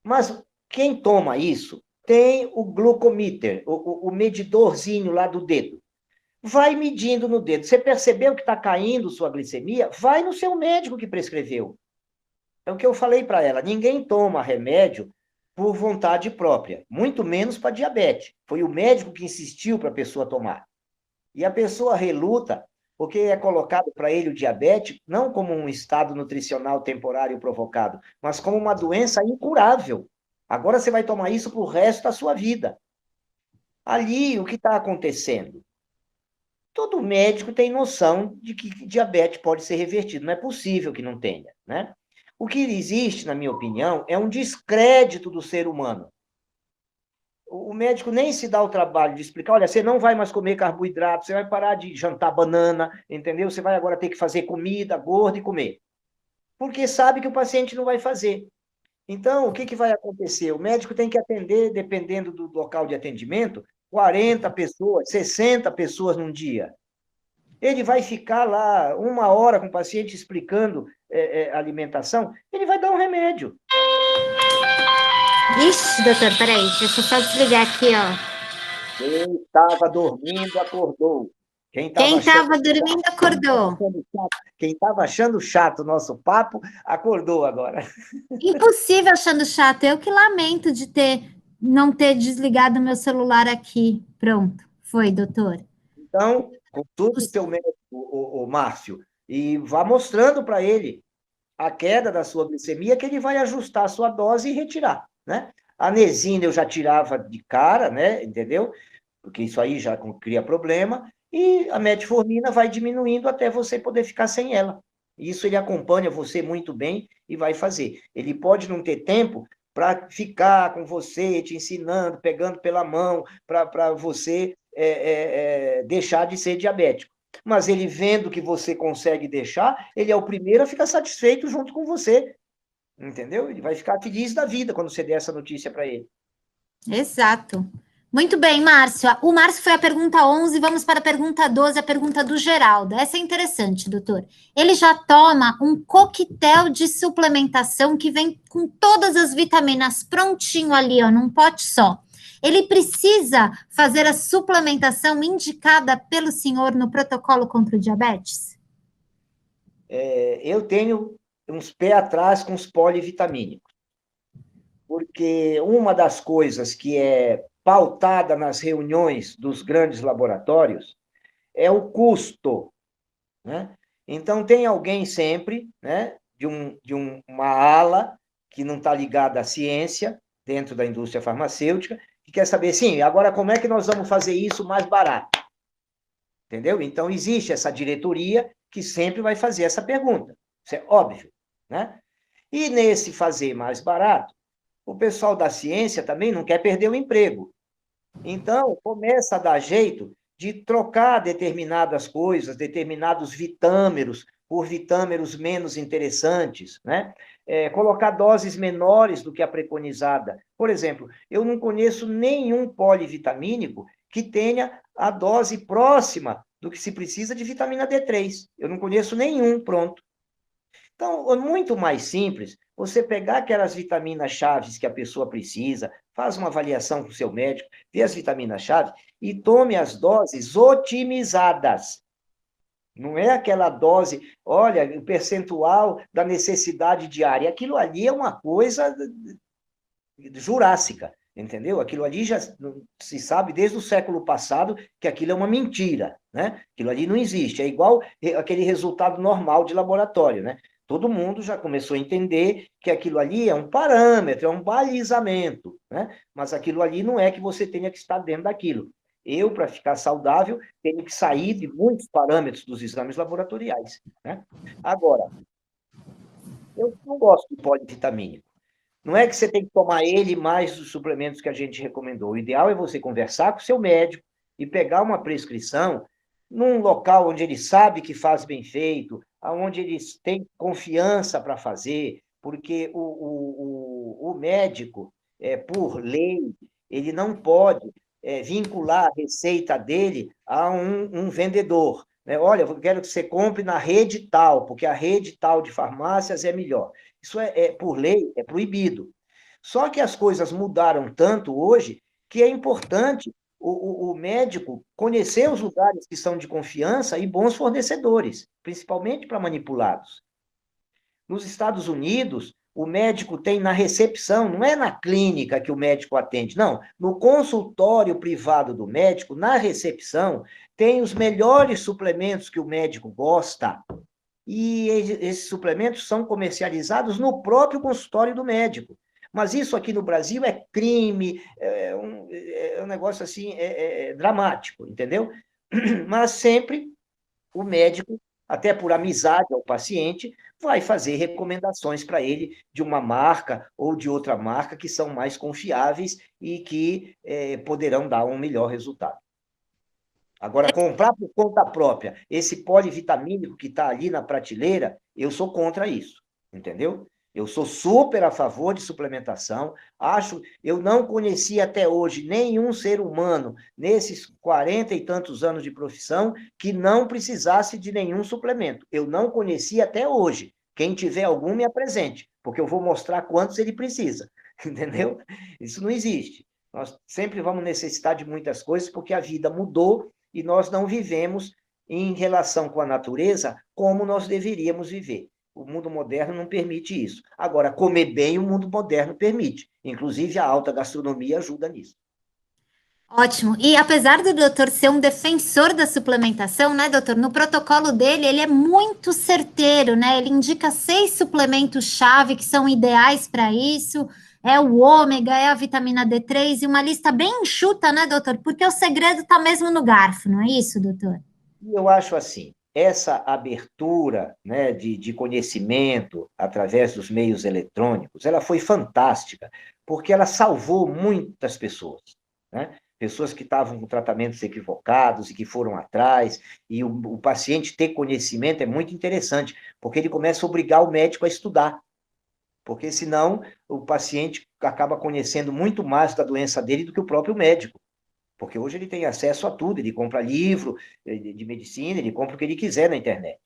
mas quem toma isso tem o glucometer, o medidorzinho lá do dedo. Vai medindo no dedo. Você percebeu que está caindo sua glicemia? Vai no seu médico que prescreveu. É o que eu falei para ela. Ninguém toma remédio por vontade própria, muito menos para diabetes. Foi o médico que insistiu para a pessoa tomar. E a pessoa reluta porque é colocado para ele o diabetes não como um estado nutricional temporário provocado, mas como uma doença incurável. Agora você vai tomar isso para o resto da sua vida. Ali, o que está acontecendo? Todo médico tem noção de que diabetes pode ser revertido, não é possível que não tenha, né? O que existe, na minha opinião, é um descrédito do ser humano. O médico nem se dá o trabalho de explicar, olha, você não vai mais comer carboidrato, você vai parar de jantar banana, entendeu? Você vai agora ter que fazer comida gorda e comer. Porque sabe que o paciente não vai fazer. Então, o que vai acontecer? O médico tem que atender, dependendo do local de atendimento, 40 pessoas, 60 pessoas num dia. Ele vai ficar lá 1 hora com o paciente explicando alimentação, ele vai dar um remédio. Ixi, doutor, peraí, deixa eu só desligar aqui, ó. Quem estava dormindo, acordou. Quem Quem estava estava dormindo acordou. quem estava achando chato o nosso papo, acordou agora. Impossível achando chato. Eu que lamento de não ter desligado meu celular aqui. Pronto, foi, doutor. Então, consulte o seu médico, o Márcio, e vá mostrando para ele a queda da sua glicemia, que ele vai ajustar a sua dose e retirar, né? A nesina eu já tirava de cara, né? Entendeu? Porque isso aí já cria problema, e a metformina vai diminuindo até você poder ficar sem ela. Isso ele acompanha você muito bem e vai fazer. Ele pode não ter tempo para ficar com você, te ensinando, pegando pela mão, para você deixar de ser diabético. Mas ele vendo que você consegue deixar, ele é o primeiro a ficar satisfeito junto com você. Entendeu? Ele vai ficar feliz da vida quando você der essa notícia para ele. Exato. Muito bem, Márcio. O Márcio foi a pergunta 11, vamos para a pergunta 12, a pergunta do Geraldo. Essa é interessante, doutor. Ele já toma um coquetel de suplementação que vem com todas as vitaminas prontinho ali, ó, num pote só. Ele precisa fazer a suplementação indicada pelo senhor no protocolo contra o diabetes? Eu tenho uns pés atrás com os polivitamínicos. porque uma das coisas que é pautada nas reuniões dos grandes laboratórios é o custo, né? Então, tem alguém sempre, né, uma ala que não está ligada à ciência, dentro da indústria farmacêutica, que quer saber, sim, agora como é que nós vamos fazer isso mais barato? Entendeu? Então, existe essa diretoria que sempre vai fazer essa pergunta. Isso é óbvio, né? E nesse fazer mais barato, o pessoal da ciência também não quer perder o emprego. Então, começa a dar jeito de trocar determinadas coisas, determinados vitâmeros, por vitâmeros menos interessantes, né? Colocar doses menores do que a preconizada. Por exemplo, eu não conheço nenhum polivitamínico que tenha a dose próxima do que se precisa de vitamina D3. Eu não conheço nenhum, pronto. Então, é muito mais simples você pegar aquelas vitaminas-chave que a pessoa precisa, faz uma avaliação com o seu médico, vê as vitaminas-chave e tome as doses otimizadas. Não é aquela dose, olha, o percentual da necessidade diária. Aquilo ali é uma coisa jurássica, entendeu? Aquilo ali já se sabe desde o século passado que aquilo é uma mentira, né? Aquilo ali não existe. É igual aquele resultado normal de laboratório, né? Todo mundo já começou a entender que aquilo ali é um parâmetro, é um balizamento, né? Mas aquilo ali não é que você tenha que estar dentro daquilo. Eu, para ficar saudável, tenho que sair de muitos parâmetros dos exames laboratoriais, né? Agora, eu não gosto de polivitamínico. Não é que você tem que tomar ele mais os suplementos que a gente recomendou. O ideal é você conversar com o seu médico e pegar uma prescrição num local onde ele sabe que faz bem feito, onde eles têm confiança para fazer, porque o médico, por lei, ele não pode vincular a receita dele a um vendedor. Né? Olha, eu quero que você compre na rede tal, porque a rede tal de farmácias é melhor. Isso por lei, é proibido. Só que as coisas mudaram tanto hoje que é importante o médico conhecer os lugares que são de confiança e bons fornecedores, principalmente para manipulados. Nos Estados Unidos, o médico tem na recepção, não é na clínica que o médico atende, não. No consultório privado do médico, na recepção, tem os melhores suplementos que o médico gosta. E esses suplementos são comercializados no próprio consultório do médico. Mas isso aqui no Brasil é crime, é um negócio assim, dramático, entendeu? Mas sempre o médico, até por amizade ao paciente, vai fazer recomendações para ele de uma marca ou de outra marca que são mais confiáveis e que poderão dar um melhor resultado. Agora, comprar por conta própria esse polivitamínico que está ali na prateleira, eu sou contra isso, entendeu? Eu sou super a favor de suplementação. Eu não conheci até hoje nenhum ser humano, nesses 40 e tantos anos de profissão, que não precisasse de nenhum suplemento. Eu não conheci até hoje. Quem tiver algum, me apresente, porque eu vou mostrar quantos ele precisa, entendeu? Isso não existe. Nós sempre vamos necessitar de muitas coisas, porque a vida mudou e nós não vivemos em relação com a natureza como nós deveríamos viver. O mundo moderno não permite isso. Agora, comer bem, o mundo moderno permite. Inclusive, a alta gastronomia ajuda nisso. Ótimo. E apesar do doutor ser um defensor da suplementação, né, doutor? No protocolo dele, ele é muito certeiro, né? Ele indica 6 suplementos-chave que são ideais para isso. É o ômega, é a vitamina D3 e uma lista bem enxuta, né, doutor? Porque o segredo está mesmo no garfo, não é isso, doutor? E eu acho assim, essa abertura, né, de conhecimento através dos meios eletrônicos, ela foi fantástica, porque ela salvou muitas pessoas, né? Pessoas que estavam com tratamentos equivocados e que foram atrás, e o paciente ter conhecimento é muito interessante, porque ele começa a obrigar o médico a estudar, porque senão o paciente acaba conhecendo muito mais da doença dele do que o próprio médico. Porque hoje ele tem acesso a tudo, ele compra livro de medicina, ele compra o que ele quiser na internet.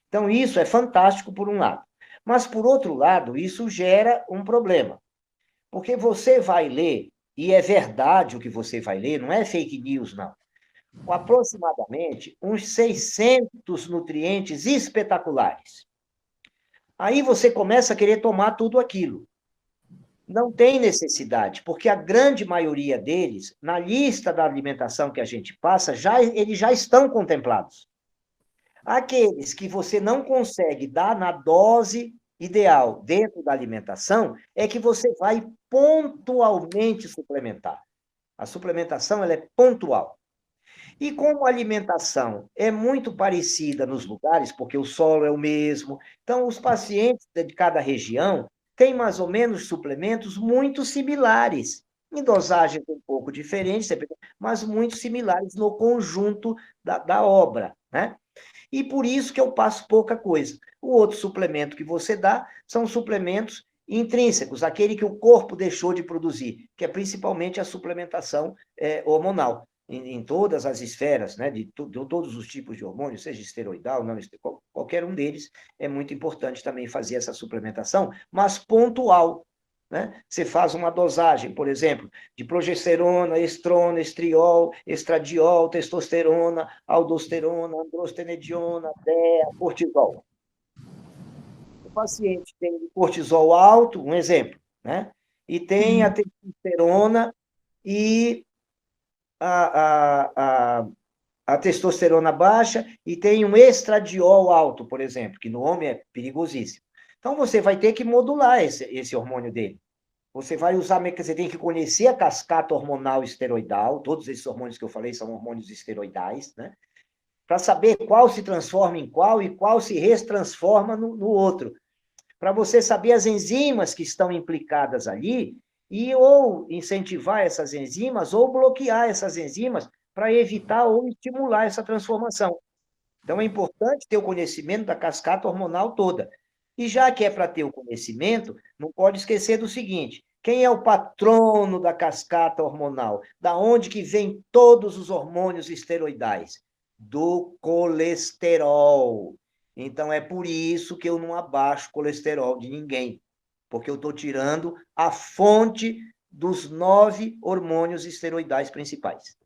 Então, isso é fantástico por um lado. Mas, por outro lado, isso gera um problema. Porque você vai ler, e é verdade o que você vai ler, não é fake news, não. Aproximadamente uns 600 nutrientes espetaculares. Aí você começa a querer tomar tudo aquilo. Não tem necessidade, porque a grande maioria deles, na lista da alimentação que a gente passa, eles já estão contemplados. Aqueles que você não consegue dar na dose ideal dentro da alimentação, é que você vai pontualmente suplementar. A suplementação ela é pontual. E como a alimentação é muito parecida nos lugares, porque o solo é o mesmo, então os pacientes de cada região têm mais ou menos suplementos muito similares, em dosagens um pouco diferentes, mas muito similares no conjunto da obra, né? E por isso que eu passo pouca coisa. O outro suplemento que você dá são suplementos intrínsecos, aquele que o corpo deixou de produzir, que é principalmente a suplementação hormonal, em todas as esferas, né, de todos os tipos de hormônios, seja esteroidal, não, qualquer um deles, é muito importante também fazer essa suplementação, mas pontual. Né? Você faz uma dosagem, por exemplo, de progesterona, estrona, estriol, estradiol, testosterona, aldosterona, androstenediona, DEA, cortisol. O paciente tem cortisol alto, um exemplo, né? E tem a testosterona e a, a, a, a testosterona baixa e tem um estradiol alto, por exemplo, que no homem é perigosíssimo. Então, você vai ter que modular esse hormônio dele. Você vai usar, você tem que conhecer a cascata hormonal esteroidal, todos esses hormônios que eu falei são hormônios esteroidais, né? Para saber qual se transforma em qual e qual se retransforma no outro. Para você saber as enzimas que estão implicadas ali e ou incentivar essas enzimas ou bloquear essas enzimas para evitar ou estimular essa transformação. Então, é importante ter o conhecimento da cascata hormonal toda. E já que é para ter o conhecimento, não pode esquecer do seguinte: quem é o patrono da cascata hormonal? Da onde que vem todos os hormônios esteroidais? Do colesterol. Então, é por isso que eu não abaixo o colesterol de ninguém, porque eu estou tirando a fonte dos 9 hormônios esteroidais principais.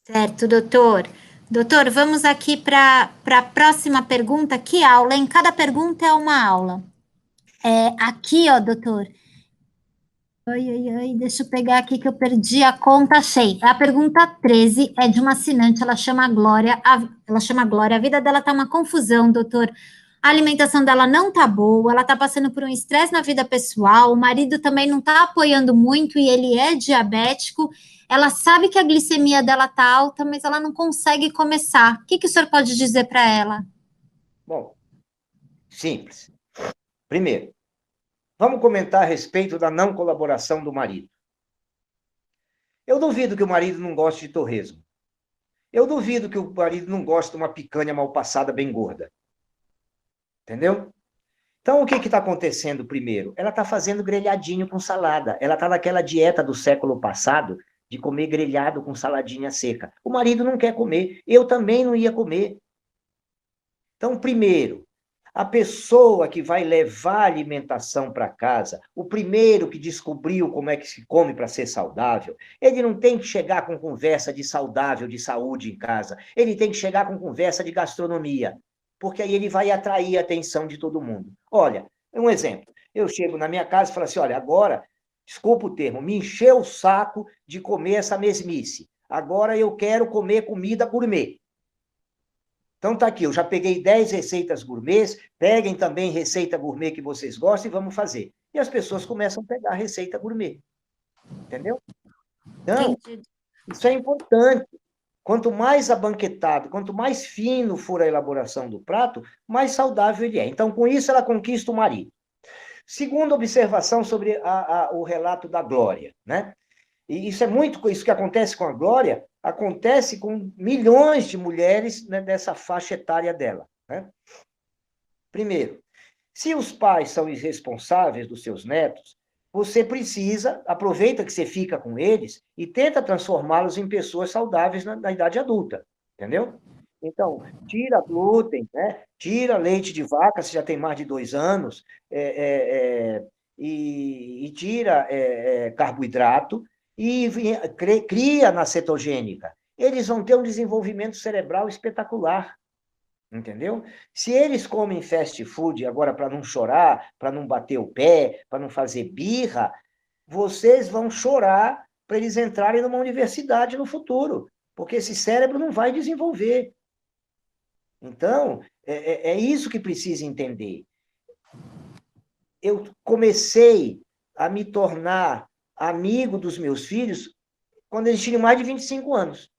Certo, doutor. Doutor, vamos aqui para a próxima pergunta. Que aula, hein? Cada pergunta é uma aula. Aqui, ó, doutor. Ai, ai, ai, deixa eu pegar aqui que eu perdi a conta, achei. A pergunta 13 é de uma assinante, ela chama Glória. Ela chama Glória. A vida dela tá uma confusão, doutor. A alimentação dela não tá boa, ela tá passando por um estresse na vida pessoal, o marido também não tá apoiando muito e ele é diabético. Ela sabe que a glicemia dela tá alta, mas ela não consegue começar. O que que o senhor pode dizer para ela? Bom, simples. Primeiro, vamos comentar a respeito da não colaboração do marido. Eu duvido que o marido não goste de torresmo. Eu duvido que o marido não goste de uma picanha mal passada bem gorda. Entendeu? Então, o que está acontecendo primeiro? Ela está fazendo grelhadinho com salada. Ela está naquela dieta do século passado de comer grelhado com saladinha seca. O marido não quer comer. Eu também não ia comer. Então, primeiro, a pessoa que vai levar a alimentação para casa, o primeiro que descobriu como é que se come para ser saudável, ele não tem que chegar com conversa de saudável, de saúde em casa. Ele tem que chegar com conversa de gastronomia, porque aí ele vai atrair a atenção de todo mundo. Olha, um exemplo. Eu chego na minha casa e falo assim, olha, agora, desculpa o termo, me encheu o saco de comer essa mesmice. Agora eu quero comer comida gourmet. Então tá aqui, eu já peguei 10 receitas gourmets, peguem também receita gourmet que vocês gostam e vamos fazer. E as pessoas começam a pegar a receita gourmet. Entendeu? Então, isso é importante. Quanto mais abanquetado, quanto mais fino for a elaboração do prato, mais saudável ele é. Então, com isso, ela conquista o marido. Segunda observação sobre o relato da Glória, né? E isso que acontece com a Glória, acontece com milhões de mulheres, né, dessa faixa etária dela. Né? Primeiro, se os pais são irresponsáveis dos seus netos, você precisa, aproveita que você fica com eles e tenta transformá-los em pessoas saudáveis na idade adulta, entendeu? Então, tira glúten, né? Tira leite de vaca, se já tem mais de 2 anos, e tira carboidrato, e cria na cetogênica. Eles vão ter um desenvolvimento cerebral espetacular. Entendeu? Se eles comem fast food agora para não chorar, para não bater o pé, para não fazer birra, vocês vão chorar para eles entrarem numa universidade no futuro, porque esse cérebro não vai desenvolver. Então, é isso que precisa entender. Eu comecei a me tornar amigo dos meus filhos quando eles tinham mais de 25 anos.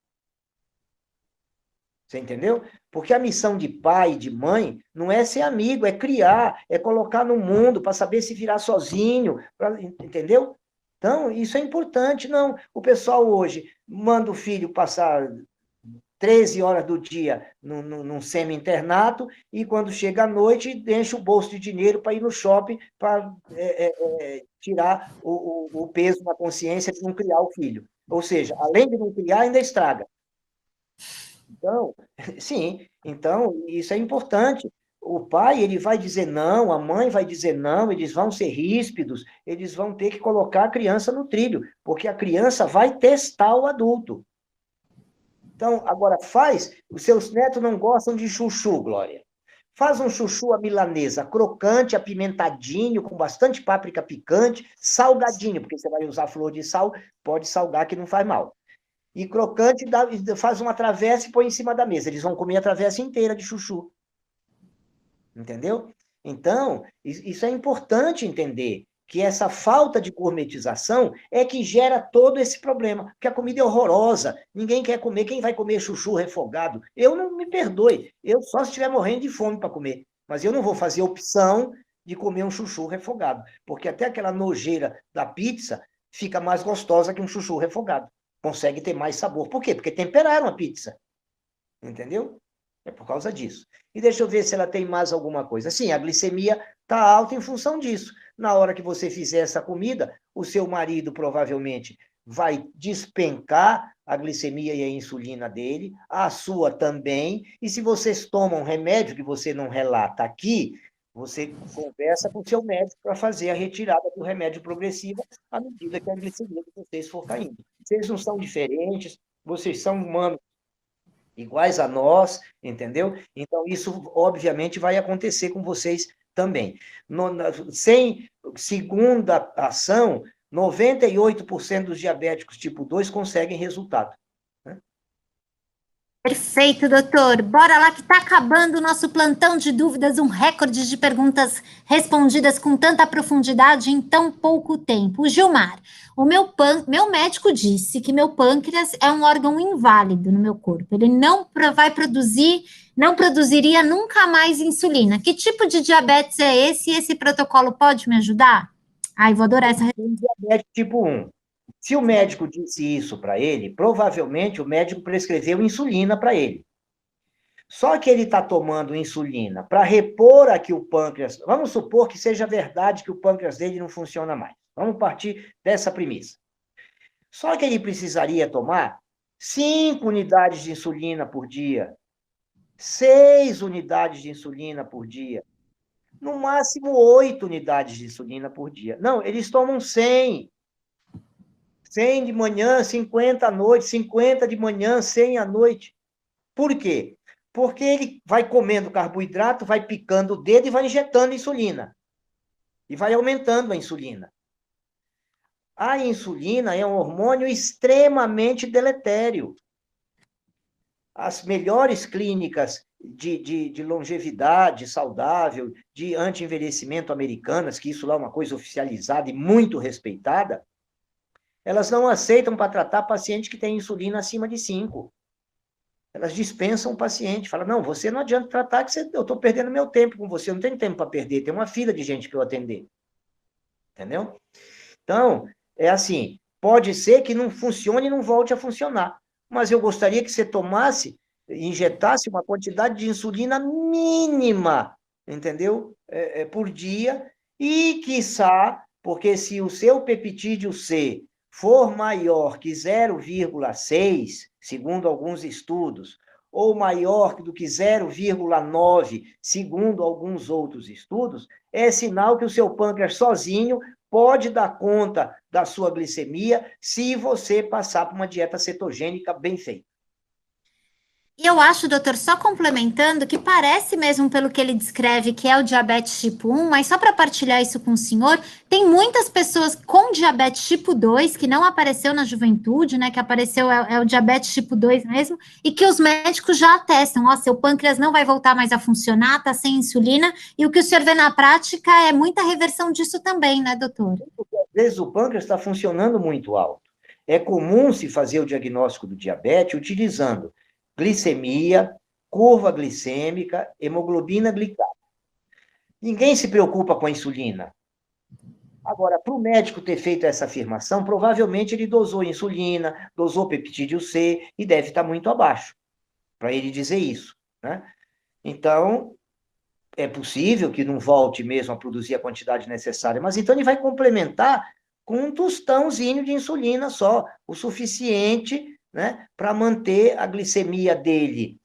Você entendeu? Porque a missão de pai e de mãe não é ser amigo, é criar, é colocar no mundo para saber se virar sozinho, entendeu? Então, isso é importante. Não, o pessoal hoje manda o filho passar 13 horas do dia num semi-internato e quando chega à noite enche o bolso de dinheiro para ir no shopping para tirar o peso na consciência de não criar o filho. Ou seja, além de não criar, ainda estraga. Então, sim, então isso é importante. O pai, ele vai dizer não, a mãe vai dizer não, eles vão ser ríspidos, eles vão ter que colocar a criança no trilho, porque a criança vai testar o adulto. Então, agora os seus netos não gostam de chuchu, Glória. Faz um chuchu à milanesa, crocante, apimentadinho, com bastante páprica picante, salgadinho, porque você vai usar flor de sal, pode salgar que não faz mal. E crocante, faz uma travessa e põe em cima da mesa. Eles vão comer a travessa inteira de chuchu. Entendeu? Então, isso é importante entender, que essa falta de gourmetização é que gera todo esse problema, porque a comida é horrorosa, ninguém quer comer, quem vai comer chuchu refogado? Eu não me perdoe, eu só se estiver morrendo de fome para comer, mas eu não vou fazer opção de comer um chuchu refogado, porque até aquela nojeira da pizza fica mais gostosa que um chuchu refogado, consegue ter mais sabor. Por quê? Porque temperaram a pizza, entendeu? É por causa disso. E deixa eu ver se ela tem mais alguma coisa. Sim, a glicemia está alta em função disso. Na hora que você fizer essa comida, o seu marido provavelmente vai despencar a glicemia e a insulina dele, a sua também. E se vocês tomam remédio, que você não relata aqui, você conversa com o seu médico para fazer a retirada do remédio progressiva à medida que a glicemia de vocês for caindo. Vocês não são diferentes, vocês são humanos iguais a nós, entendeu? Então, isso, obviamente, vai acontecer com vocês também. Sem segunda ação, 98% dos diabéticos tipo 2 conseguem resultado. Né? Perfeito, doutor. Bora lá que está acabando o nosso plantão de dúvidas, um recorde de perguntas respondidas com tanta profundidade em tão pouco tempo. Gilmar, o meu médico disse que meu pâncreas é um órgão inválido no meu corpo. Ele não produziria nunca mais insulina. Que tipo de diabetes é esse? E esse protocolo pode me ajudar? Ai, vou adorar essa. Diabetes tipo 1. Se o médico disse isso para ele, provavelmente o médico prescreveu insulina para ele. Só que ele está tomando insulina para repor aqui o pâncreas. Vamos supor que seja verdade que o pâncreas dele não funciona mais. Vamos partir dessa premissa. Só que ele precisaria tomar 5 unidades de insulina por dia, 6 unidades de insulina por dia, no máximo 8 unidades de insulina por dia. Não, eles tomam 100. 100 de manhã, 50 à noite, 50 de manhã, 100 à noite. Por quê? Porque ele vai comendo carboidrato, vai picando o dedo e vai injetando insulina. E vai aumentando a insulina. A insulina é um hormônio extremamente deletério. As melhores clínicas de longevidade saudável, de anti-envelhecimento americanas, que isso lá é uma coisa oficializada e muito respeitada, elas não aceitam para tratar paciente que tem insulina acima de 5. Elas dispensam o paciente, falam, não, você não adianta tratar, que eu estou perdendo meu tempo com você, eu não tenho tempo para perder, tem uma fila de gente para eu atender. Entendeu? Então, é assim, pode ser que não funcione e não volte a funcionar, mas eu gostaria que você injetasse uma quantidade de insulina mínima, entendeu? Por dia, e quiçá, porque se o seu peptídeo C for maior que 0,6, segundo alguns estudos, ou maior do que 0,9, segundo alguns outros estudos, é sinal que o seu pâncreas sozinho pode dar conta da sua glicemia se você passar por uma dieta cetogênica bem feita. E eu acho, doutor, só complementando, que parece mesmo, pelo que ele descreve, que é o diabetes tipo 1, mas só para partilhar isso com o senhor, tem muitas pessoas com diabetes tipo 2, que não apareceu na juventude, né, que apareceu, é o diabetes tipo 2 mesmo, e que os médicos já atestam, ó, seu pâncreas não vai voltar mais a funcionar, tá sem insulina, e o que o senhor vê na prática é muita reversão disso também, né, doutor? Às vezes o pâncreas está funcionando muito alto. É comum se fazer o diagnóstico do diabetes utilizando glicemia, curva glicêmica, hemoglobina glicada. Ninguém se preocupa com a insulina. Agora, para o médico ter feito essa afirmação, provavelmente ele dosou insulina, dosou peptídeo C e deve estar muito abaixo para ele dizer isso, né? Então, é possível que não volte mesmo a produzir a quantidade necessária, mas então ele vai complementar com um tostãozinho de insulina só, o suficiente, né, para manter a glicemia dele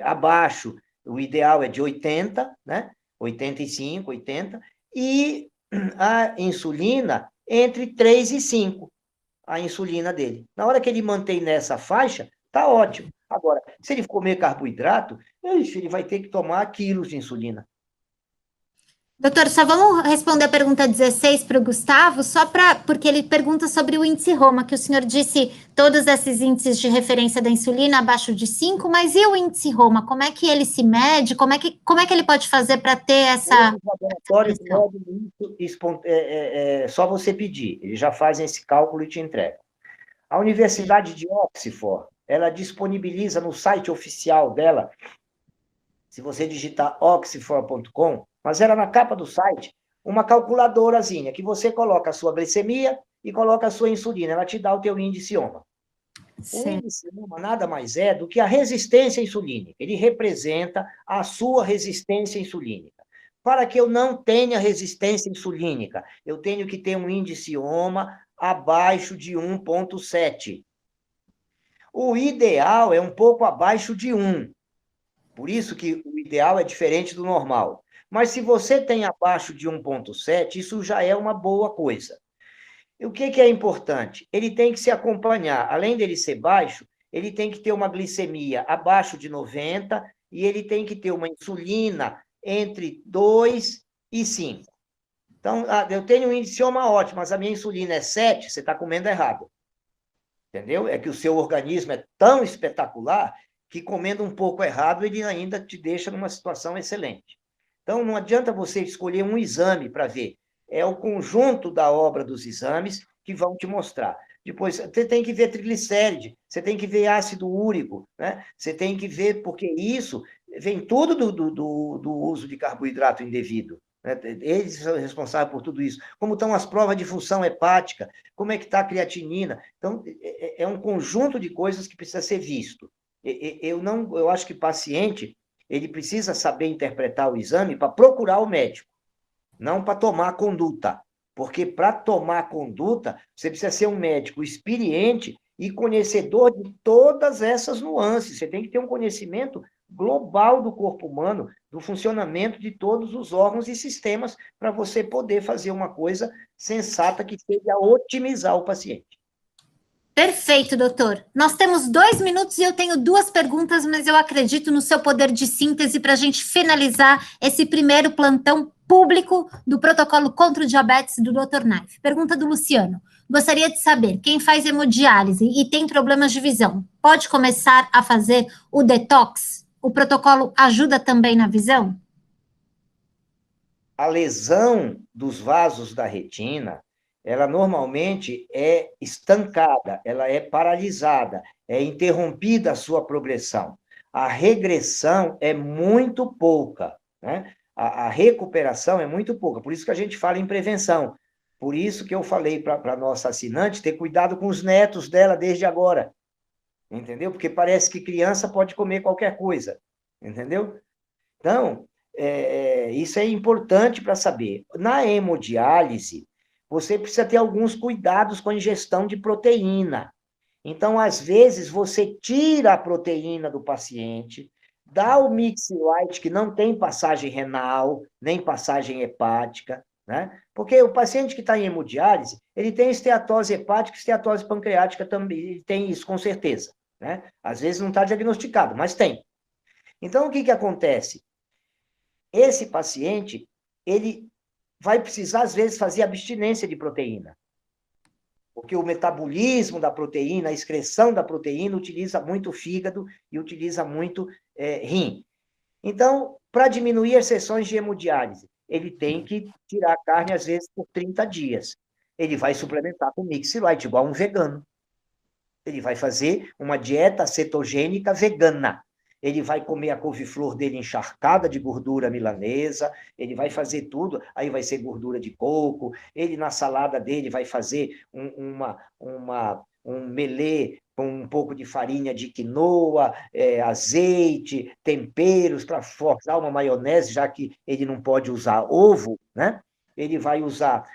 abaixo. O ideal é de 80, né, 85, 80, e a insulina entre 3 e 5, a insulina dele. Na hora que ele mantém nessa faixa, tá ótimo. Agora, se ele comer carboidrato, ele vai ter que tomar quilos de insulina. Doutor, só vamos responder a pergunta 16 para o Gustavo, porque ele pergunta sobre o índice Roma, que o senhor disse todos esses índices de referência da insulina abaixo de 5, mas e o índice Roma? Como é que ele se mede? Como é que ele pode fazer para ter essa Os laboratórios pressão? medem isso, só você pedir, eles já fazem esse cálculo e te entregam. A Universidade de Oxford, ela disponibiliza no site oficial dela, se você digitar oxford.com, mas era na capa do site, uma calculadorazinha, que você coloca a sua glicemia e coloca a sua insulina, ela te dá o teu índice OMA. O Certo. índice OMA nada mais é do que a resistência insulínica. Ele representa a sua resistência insulínica. Para que eu não tenha resistência insulínica, eu tenho que ter um índice OMA abaixo de 1,7. O ideal é um pouco abaixo de 1. Por isso que o ideal é diferente do normal. Mas se você tem abaixo de 1,7, isso já é uma boa coisa. E o que é importante? Ele tem que se acompanhar, além dele ser baixo, ele tem que ter uma glicemia abaixo de 90 e ele tem que ter uma insulina entre 2 e 5. Então, eu tenho um índice OMA ótimo, mas a minha insulina é 7, você está comendo errado. Entendeu? É que o seu organismo é tão espetacular que comendo um pouco errado, ele ainda te deixa numa situação excelente. Então, não adianta você escolher um exame para ver. É o conjunto da obra dos exames que vão te mostrar. Depois, você tem que ver triglicéride, você tem que ver ácido úrico, né? Você tem que ver, porque isso vem tudo do uso de carboidrato indevido. Né? Eles são responsáveis por tudo isso. Como estão as provas de função hepática, como é que está a creatinina. Então, é um conjunto de coisas que precisa ser visto. Eu acho que o paciente ele precisa saber interpretar o exame para procurar o médico, não para tomar conduta. Porque para tomar conduta, você precisa ser um médico experiente e conhecedor de todas essas nuances. Você tem que ter um conhecimento global do corpo humano, do funcionamento de todos os órgãos e sistemas, para você poder fazer uma coisa sensata que seja otimizar o paciente. Perfeito, doutor. Nós temos 2 minutos e eu tenho duas perguntas, mas eu acredito no seu poder de síntese para a gente finalizar esse primeiro plantão público do protocolo contra o diabetes do Dr. Knife. Pergunta do Luciano. Gostaria de saber, quem faz hemodiálise e tem problemas de visão, pode começar a fazer o detox? O protocolo ajuda também na visão? A lesão dos vasos da retina, ela normalmente é estancada, ela é paralisada, é interrompida a sua progressão. A regressão é muito pouca, né? A recuperação é muito pouca, por isso que a gente fala em prevenção. Por isso que eu falei para a nossa assinante ter cuidado com os netos dela desde agora, entendeu? Porque parece que criança pode comer qualquer coisa, entendeu? Então, isso é importante para saber. Na hemodiálise, você precisa ter alguns cuidados com a ingestão de proteína. Então, às vezes, você tira a proteína do paciente, dá o mix light, que não tem passagem renal, nem passagem hepática, né? Porque o paciente que está em hemodiálise, ele tem esteatose hepática, esteatose pancreática também, ele tem isso, com certeza. né? Às vezes não está diagnosticado, mas tem. Então, o que acontece? Esse paciente, ele vai precisar, às vezes, fazer abstinência de proteína, porque o metabolismo da proteína, a excreção da proteína, utiliza muito o fígado e utiliza muito rim. Então, para diminuir as sessões de hemodiálise, ele tem que tirar a carne, às vezes, por 30 dias. Ele vai suplementar com Mix Light, igual um vegano. Ele vai fazer uma dieta cetogênica vegana. Ele vai comer a couve-flor dele encharcada de gordura milanesa, ele vai fazer tudo, aí vai ser gordura de coco, ele na salada dele vai fazer um melê com um pouco de farinha de quinoa, azeite, temperos para forçar uma maionese, já que ele não pode usar ovo, né? Ele vai usar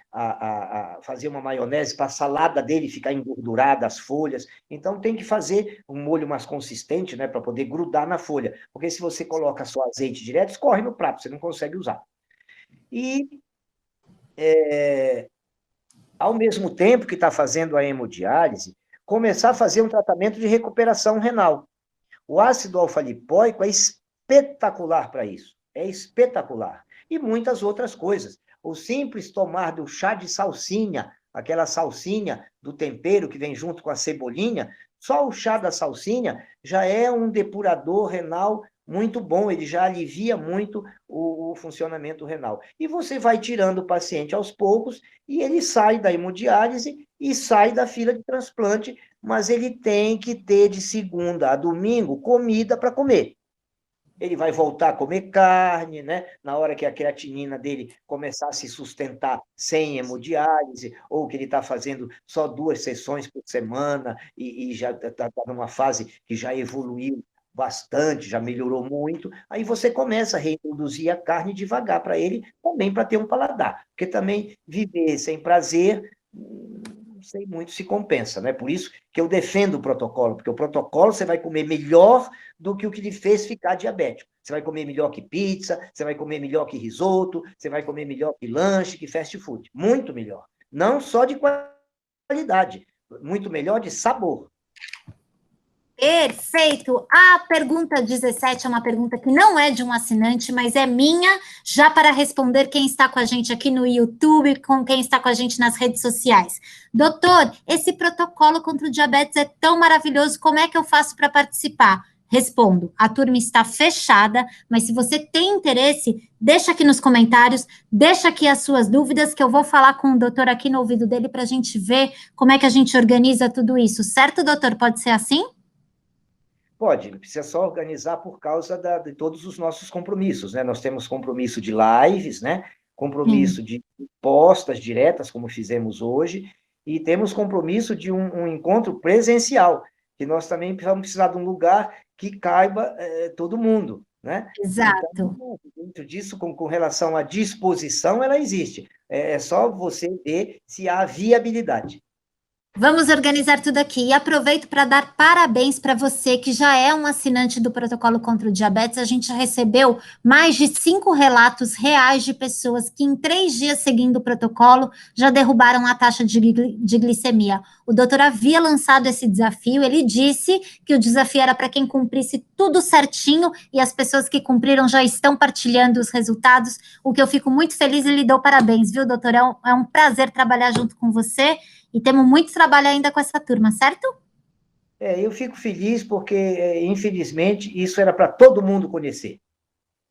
fazer uma maionese para a salada dele ficar engordurada, as folhas. Então, tem que fazer um molho mais consistente, né, para poder grudar na folha. Porque se você coloca só azeite direto, escorre no prato, você não consegue usar. E, ao mesmo tempo que está fazendo a hemodiálise, começar a fazer um tratamento de recuperação renal. O ácido alfa-lipóico é espetacular para isso. É espetacular. E muitas outras coisas. O simples tomar do chá de salsinha, aquela salsinha do tempero que vem junto com a cebolinha, só o chá da salsinha já é um depurador renal muito bom, ele já alivia muito o funcionamento renal. E você vai tirando o paciente aos poucos e ele sai da hemodiálise e sai da fila de transplante, mas ele tem que ter de segunda a domingo comida para comer. Ele vai voltar a comer carne, né? Na hora que a creatinina dele começar a se sustentar sem hemodiálise, ou que ele está fazendo só 2 sessões por semana e já está numa fase que já evoluiu bastante, já melhorou muito, aí você começa a reintroduzir a carne devagar para ele, também para ter um paladar. Porque também viver sem prazer, não sei muito se compensa, né? Por isso que eu defendo o protocolo, porque o protocolo você vai comer melhor do que o que lhe fez ficar diabético. Você vai comer melhor que pizza, você vai comer melhor que risoto, você vai comer melhor que lanche, que fast food. Muito melhor. Não só de qualidade, muito melhor de sabor. Perfeito. A pergunta 17 é uma pergunta que não é de um assinante, mas é minha, já para responder quem está com a gente aqui no YouTube, com quem está com a gente nas redes sociais. Doutor, esse protocolo contra o diabetes é tão maravilhoso, como é que eu faço para participar? Respondo, a turma está fechada, mas se você tem interesse, deixa aqui nos comentários, deixa aqui as suas dúvidas, que eu vou falar com o doutor aqui no ouvido dele para a gente ver como é que a gente organiza tudo isso. Certo, doutor? Pode ser assim? Pode, precisa só organizar por causa de todos os nossos compromissos, né? Nós temos compromisso de lives, né? Compromisso de postas diretas, como fizemos hoje, e temos compromisso de um encontro presencial, que nós também vamos precisar de um lugar que caiba todo mundo, né? Exato. Então, dentro disso, com relação à disposição, ela existe. É só você ver se há viabilidade. Vamos organizar tudo aqui. E aproveito para dar parabéns para você, que já é um assinante do protocolo contra o diabetes. A gente já recebeu mais de 5 relatos reais de pessoas que, em 3 dias seguindo o protocolo, já derrubaram a taxa de glicemia. O doutor havia lançado esse desafio, ele disse que o desafio era para quem cumprisse tudo certinho, e as pessoas que cumpriram já estão partilhando os resultados, o que eu fico muito feliz e lhe dou parabéns, viu, doutor? É um prazer trabalhar junto com você. E temos muito trabalho ainda com essa turma, certo? Eu fico feliz porque, infelizmente, isso era para todo mundo conhecer.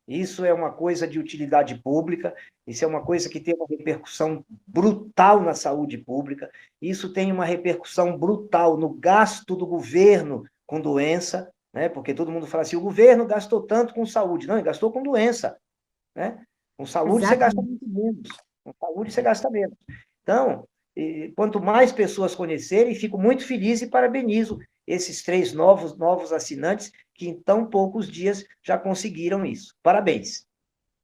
Isso é uma coisa de utilidade pública, isso é uma coisa que tem uma repercussão brutal na saúde pública, isso tem uma repercussão brutal no gasto do governo com doença, né? Porque todo mundo fala assim, o governo gastou tanto com saúde. Não, ele gastou com doença, né? Com saúde você gasta muito menos, com saúde você gasta menos. Então, quanto mais pessoas conhecerem, fico muito feliz e parabenizo esses 3 novos assinantes que em tão poucos dias já conseguiram isso. Parabéns.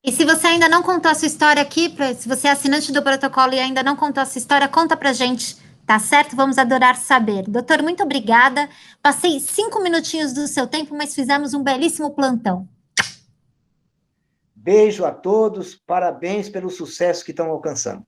E se você ainda não contou a sua história aqui, se você é assinante do protocolo e ainda não contou a sua história, conta pra gente, tá certo? Vamos adorar saber. Doutor, muito obrigada. Passei 5 minutinhos do seu tempo, mas fizemos um belíssimo plantão. Beijo a todos, parabéns pelo sucesso que estão alcançando.